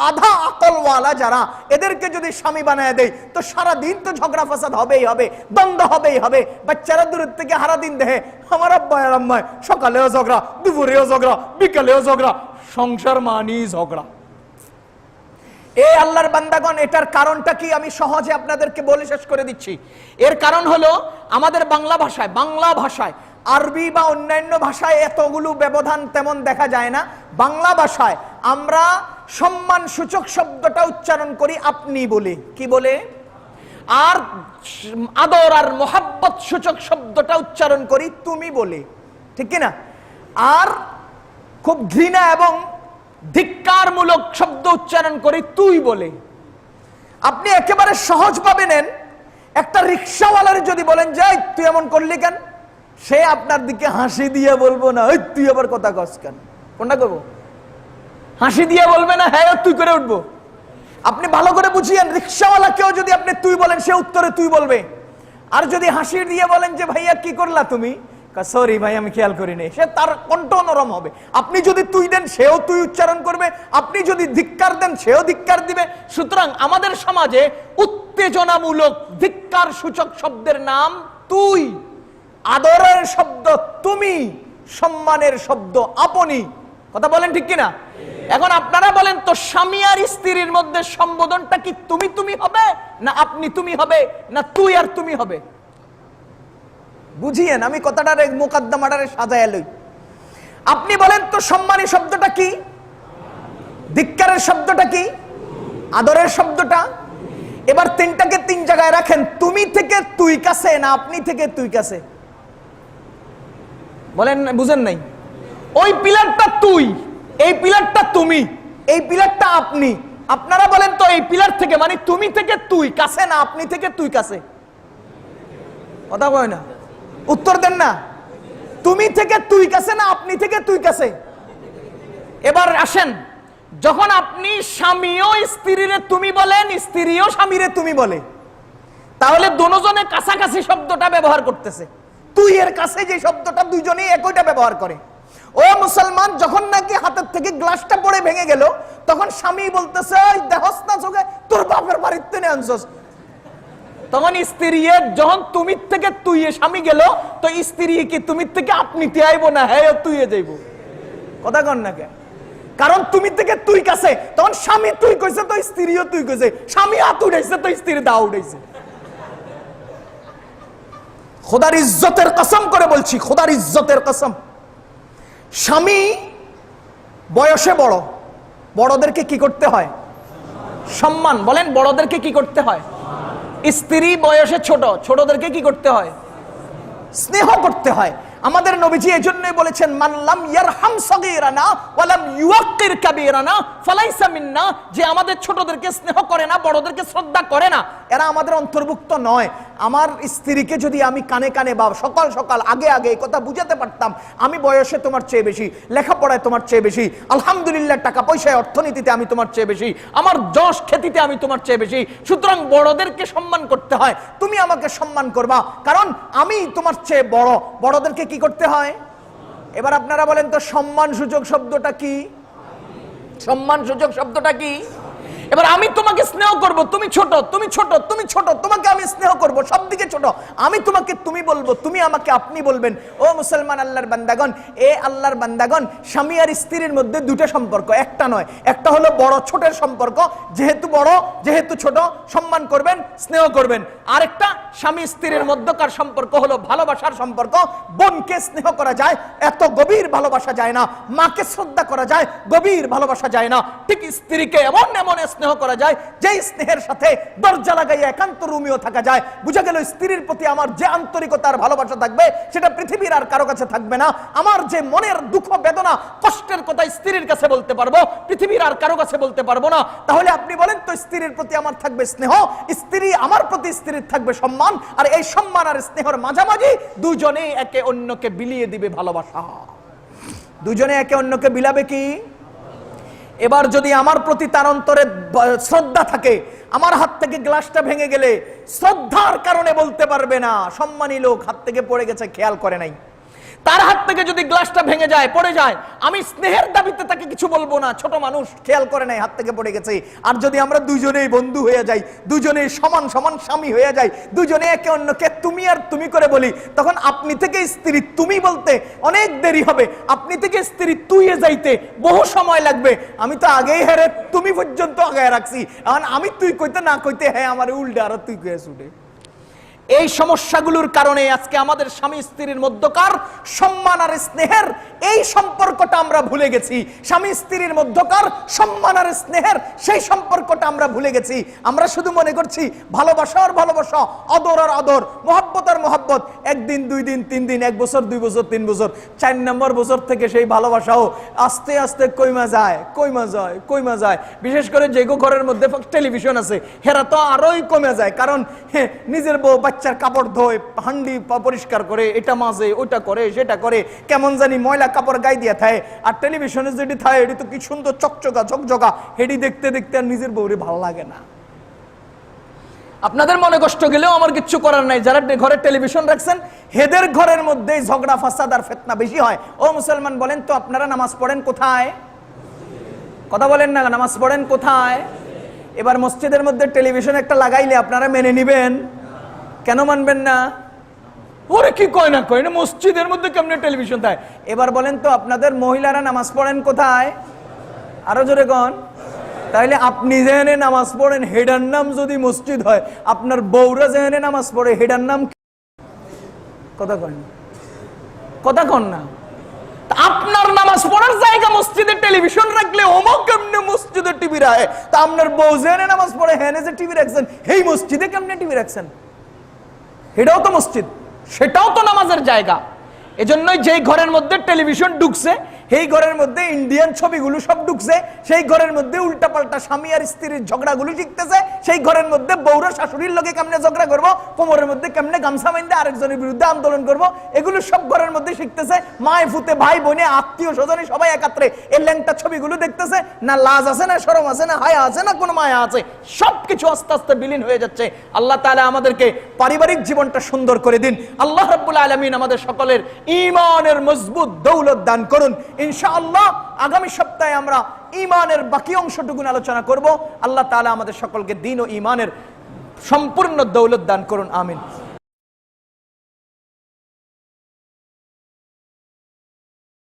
আধা আকলওয়ালা যারা, এদেরকে যদি স্বামী বানায় দেয় তো সারা দিন তো ঝগড়া ফাসাদ হবেই হবে, দ্বন্দ্ব হবেই হবে। বাচ্চারা দূরের থেকে সারা দিন দেখে আমার আব্বা আর আম্মায় সকালেও ঝগড়া, দুপুরেও ঝগড়া, বিকালেও ঝগড়া, সংসার মানি ঝগড়া। এই আল্লাহর বান্দাগণ, এটার কারণটা কি আমি সহজে আপনাদেরকে বলে শেষ করে দিচ্ছি। এর কারণ হলো আমাদের বাংলা ভাষায় আরবি বা অন্যান্য ভাষায় এতগুলো ব্যবধান তেমন দেখা যায় না। বাংলা ভাষায় আমরা সম্মান সূচক শব্দটা উচ্চারণ করি আপনি বলে, কি বলে? আর আদর আর মোহাব্বত সূচক শব্দটা উচ্চারণ করি তুমি বলে, ঠিক কিনা? আর খুব ঘৃণা এবং ধিক্কারমূলক শব্দ উচ্চারণ করি তুই বলে। আপনি একেবারে সহজভাবে নেন, একটা রিক্সাওয়ালার যদি বলেন যে তুই এমন করলি কেন, সে আপনার দিকে হাসি দিয়ে বলবো না ওই তুই আবার কথা কস কেন। কোনটা করবো? হাসি দিয়ে বলবে না হ্যাঁ তুই করে উঠবো। আপনি ভালো করে বুঝিয়েন, রিক্সাওয়ালাকেও যদি আপনি তুই বলেন সে উত্তরে তুই বলবে। আর যদি হাসি দিয়ে বলেন যে ভাইয়া কি করলা তুমি, সরি ভাই আমি খেয়াল করিনি, সে তার কণ্ঠ নরম হবে। আপনি যদি তুই দেন সেও তুই উচ্চারণ করবে, আপনি যদি ধিক্কার দেন সেও ধিক্কার দিবে। সুতরাং আমাদের সমাজে উত্তেজনামূলক ধিক্কার সূচক শব্দের নাম তুই, আদরের শব্দ তুমি, সম্মানের শব্দ আপনি। কথা বলেন ঠিক কিনা? এখন আপনারা বলেন তো স্বামী আর স্ত্রীর মধ্যে সম্বোধনটা কি তুমি তুমি হবে, না আপনি তুমি হবে, না তুই আর তুমি হবে? বুঝিয়েন, আমি কথাটার মোকদ্দমাটারে সাজায় লই। আপনি বলেন তো সম্মানী শব্দটা কি, ধিক্কারের শব্দটা কি, আদরের শব্দটা। এবার তিনটাকে 3 জায়গায় রাখেন, তুমি থেকে তুই কাছে না আপনি থেকে তুই কাছে। বলেন বুঝেন নাই? ওই পিলারটা তুই, এই পিলারটা তুমি, এই পিলারটা আপনি। আপনারা বলেন তো এই পিলার থেকে মানে তুমি থেকে তুই কাছে না আপনি থেকে তুই কাছে? কথা বলে না, উত্তর দেন না। তুমি থেকে তুই কাছে না আপনি থেকে তুই কাছে? এবার আসেন, যখন আপনি স্বামীও স্ত্রীরে তুমি বলেন, স্ত্রীও স্বামীরে তুমি বলে, তাহলে দুজনে কাছাকাছি শব্দটা ব্যবহার করতেছে। তুই এর কাছে যে শব্দটা দুইজনেই একইটা ব্যবহার করে। ও মুসলমান, যখন নাকি হাতের থেকে গ্লাসটা পড়ে ভেঙে গেল, তখন স্বামী বলতেছে দেহস না চোখে তোর বাপের বাড়িতে নে আনছস। তখন স্ত্রী যখন তুমি থেকে তুই স্বামী গেল, তো স্ত্রী কি তুমি থেকে আপনি তে আইব না হ্যাঁ তুই যাইব? কথা কন না কে? কারণ তুমি থেকে তুই কাছে, তখন স্বামী তুই কইছে তো স্ত্রীও তুই কইছে, স্বামী হাত উঠাইছে তো স্ত্রী দা উঠাইছে। খোদার ইজ্জতের কসম করে বলছি, খোদার ইজ্জতের কসম, স্বামী বয়সে বড়, বড়দেরকে কি করতে হয়? সম্মান। বলেন বড়দেরকে কি করতে হয়? স্ত্রী বয়সে ছোট, ছোটদেরকে কি করতে হয়? স্নেহ করতে হয়। আমাদের নবীজি এজন্যই বলেছেন মান লাম ইয়ারহাম সগীরানা ওয়া লাম ইউক্কির কাবীরানা ফালাইসা মিন্না, যে আমাদের ছোটদেরকে স্নেহ করে না, বড়দেরকে শ্রদ্ধা করে না, এরা আমাদের অন্তর্ভুক্ত নয়। আমার স্ত্রীকে যদি আমি কানে কানে বা সকাল সকাল আগে আগে এই কথা বুঝাতে পারতাম, আমি বয়সে তোমার চেয়ে বেশি, লেখাপড়ায় তোমার চেয়ে বেশি, আলহামদুলিল্লাহ টাকা পয়সায় অর্থনীতিতে আমি তোমার চেয়ে বেশি, আমার যশ খ্যাতিতে আমি তোমার চেয়ে বেশি, সুতরাং বড়দেরকে সম্মান করতে হয়, তুমি আমাকে সম্মান করবা কারণ আমি তোমার চেয়ে বড়। বড়দেরকে কি করতে হয়? এবার আপনারা বলেন তো সম্মান সূচক শব্দটা কি? সম্মান সূচক শব্দটা কি? এবার আমি তোমাকে স্নেহ করব, তুমি ছোট, তুমি ছোট, তুমি ছোট, তোমাকে আমি স্নেহ করব, সব দিকে ছোট, আমি তোমাকে তুমি বলবো, তুমি আমাকে আপনি বলবেন। ও মুসলমান আল্লাহর বান্দাগণ, এ আল্লাহর বান্দাগণ, স্বামী আর স্ত্রীর মধ্যে দুটো সম্পর্ক, একটা নয়। একটা হলো বড় ছোটের সম্পর্ক, যেহেতু বড় যেহেতু ছোট সম্মান করবেন, স্নেহ করবেন। আরেকটা স্বামী স্ত্রীর মধ্যকার সম্পর্ক হলো ভালোবাসার সম্পর্ক। বোনকে স্নেহ করা যায়, এত গভীর ভালোবাসা যায় না। মাকে শ্রদ্ধা করা যায়, গভীর ভালোবাসা যায় না। ঠিক স্ত্রীকে এমন এমন স্নেহ করা যায়, যেই স্নেহের সাথে দরজা লাগাইয়া একান্ত রুমিও থাকা যায়। বুঝা গেল স্ত্রীর প্রতি আমার যে আন্তরিকতা আর ভালোবাসা থাকবে সেটা পৃথিবীর আর কারো কাছে থাকবে না। আমার যে মনের দুঃখ বেদনা কষ্টের কথা স্ত্রীর কাছে বলতে পারবো, পৃথিবীর আর কারো কাছে বলতে পারবো না। তাহলে আপনি বলেন তো, স্ত্রীর প্রতি আমার থাকবে স্নেহ, স্ত্রী আমার প্রতি স্ত্রীর থাকবে সম্মান, আর এই সম্মান আর স্নেহর মাঝামাঝি দুজনে একে অন্যকে বিলিয়ে দিবে ভালোবাসা। দুজনে একে অন্যকে বিলাবে কি? এবার যদি আমার প্রতি তার অন্তরে শ্রদ্ধা থাকে, আমার হাত থেকে গ্লাসটা ভেঙে গেলে শ্রদ্ধার কারণে বলতে পারবে না সম্মানী লোক হাত থেকে পড়ে গেছে, খেয়াল করে নাই। তার হাত থেকে যদি গ্লাসটা ভেঙে যায়, পড়ে যায়, আমি স্নেহের দাবিতে তাকে কিছু বলবো না, ছোট মানুষ খেয়াল করে নাই হাত থেকে পড়ে গেছে। আর যদি আমরা দুজনেই বন্ধু হয়ে যাই, দুজনেই সমান সমান স্বামী হয়ে যাই, দুজনে একে অন্যকে তুমি আর তুমি করে বলি, তখন আপনি থেকে স্ত্রী তুমি বলতে অনেক দেরি হবে, আপনি থেকে স্ত্রী তুইয়ে যাইতে বহু সময় লাগবে। আমি তো আগেই হেরে তুমি পর্যন্ত আগে রাখছি, এখন আমি তুই কইতে না কইতে হ্যাঁ আমার উল্টে আরো তুই কয়ে ছুটে। এই সমস্যাগুলোর কারণে আজকে আমাদের স্বামী স্ত্রীর মধ্যকার সম্মান আর স্নেহের এই সম্পর্কটা আমরা ভুলে গেছি। স্বামী স্ত্রীর মধ্যকার সম্মান আর স্নেহের সেই সম্পর্কটা আমরা ভুলে গেছি। আমরা শুধু মনে করছি ভালোবাসা আর ভালোবাসা, আদর আর আদর, মহব্বত আর মহব্বত। একদিন, 2 দিন, 3 দিন, 1 বছর, 2 বছর, 3 বছর, 4 নম্বর বছর থেকে সেই ভালোবাসাও আস্তে আস্তে কইমা যায়, কইমা যায়, কইমা যায়। বিশেষ করে যে ঘরের মধ্যে টেলিভিশন আছে হেরা তো আরোই কমে যায়, কারণ নিজের বউ বাচ্চার কাপড় ধোয়, হান্ডি পরিষ্কার করে, এটা মাজে, ওটা করে, সেটা করে, কেমন জানি ময়লা কাপড় গায়ে দিয়ে থাকে। আর টেলিভিশনে যেটি থাকে এটি তো কি সুন্দর চকচকা ঝকঝকা, হেডি দেখতে দেখতে আর নিজের বউরে ভালো লাগে না। আপনাদের মনে কষ্ট গেলেও আমার কিচ্ছু করার নাই। যারা ঘরে টেলিভিশন রাখছেন হেদের ঘরের মধ্যে ঝগড়া ফাসাদ আর ফিতনা বেশি হয়। ও মুসলমান বলেন তো, আপনারা নামাজ পড়েন কোথায়? কথা বলেন না, নামাজ পড়েন কোথায়? এবার মসজিদের মধ্যে টেলিভিশন একটা লাগাইলে আপনারা মেনে নিবেন? কেন মানবেন না? ওরে কি কয় না কয় না, মসজিদের মধ্যে কেমনে টেলিভিশন থাকে? এবার বলেন তো, আপনাদের মহিলারা নামাজ পড়েন কোথায়? আরো জোরে কন। তাইলে আপনি যেখানে নামাজ পড়েন হেডার নাম যদি মসজিদ হয়, আপনার বউরা যেখানে নামাজ পড়ে হেডার নাম কথা কন, কথা কন না। আপনার নামাজ পড়ার জায়গা মসজিদে টেলিভিশন রাখলে অমুক কেমনে মসজিদে টিভি রাখে, তা আপনার বউ যেখানে নামাজ পড়ে হেনে যে টিভি রাখছেন, এই মসজিদে কেমনে টিভি রাখছেন? এটাও তো মসজিদ, সেটাও তো নামাজের জায়গা। এজন্যই যেই ঘরের মধ্যে টেলিভিশন ঢুকছে, সেই ঘরের মধ্যে ইন্ডিয়ান ছবিগুলো সব ঢুকছে, সেই ঘরের মধ্যে উল্টাপাল্টা স্বামী আর স্ত্রীর ঝগড়াগুলো শিখতেছে, সেই ঘরের মধ্যে বউরা শাশুড়ির লগে কেমনে ঝগড়া করবো, কোমরের মধ্যে কেমনে গামছা বাঁধে আরেকজনের বিরুদ্ধে আন্দোলন করবো, এগুলো সব ঘরের মধ্যে শিখতেছে। মায় ফুতে ভাই বোনে আত্মীয় স্বজনে সবাই একাত্রে এই ল্যাংটা ছবিগুলো দেখতেছে। না লাজ আছে, না শরম আছে, না হায়া আছে, না কোনো মায়া আছে, সবকিছু আস্তে আস্তে বিলীন হয়ে যাচ্ছে। আল্লাহ তাআলা আমাদেরকে পারিবারিক জীবনটা সুন্দর করে দিন। আল্লাহ রাব্বুল আলামিন আমাদের সকলের ঈমানের মজবুত দৌলত দান করুন। ইনশাআল্লাহ আগামী সপ্তাহে আমরা ঈমানের বাকি অংশটুকু আলোচনা করব। আল্লাহ তাআলা আমাদের সকলকে দ্বীন ও ঈমানের সম্পূর্ণ দৌলত দান করুন। আমিন।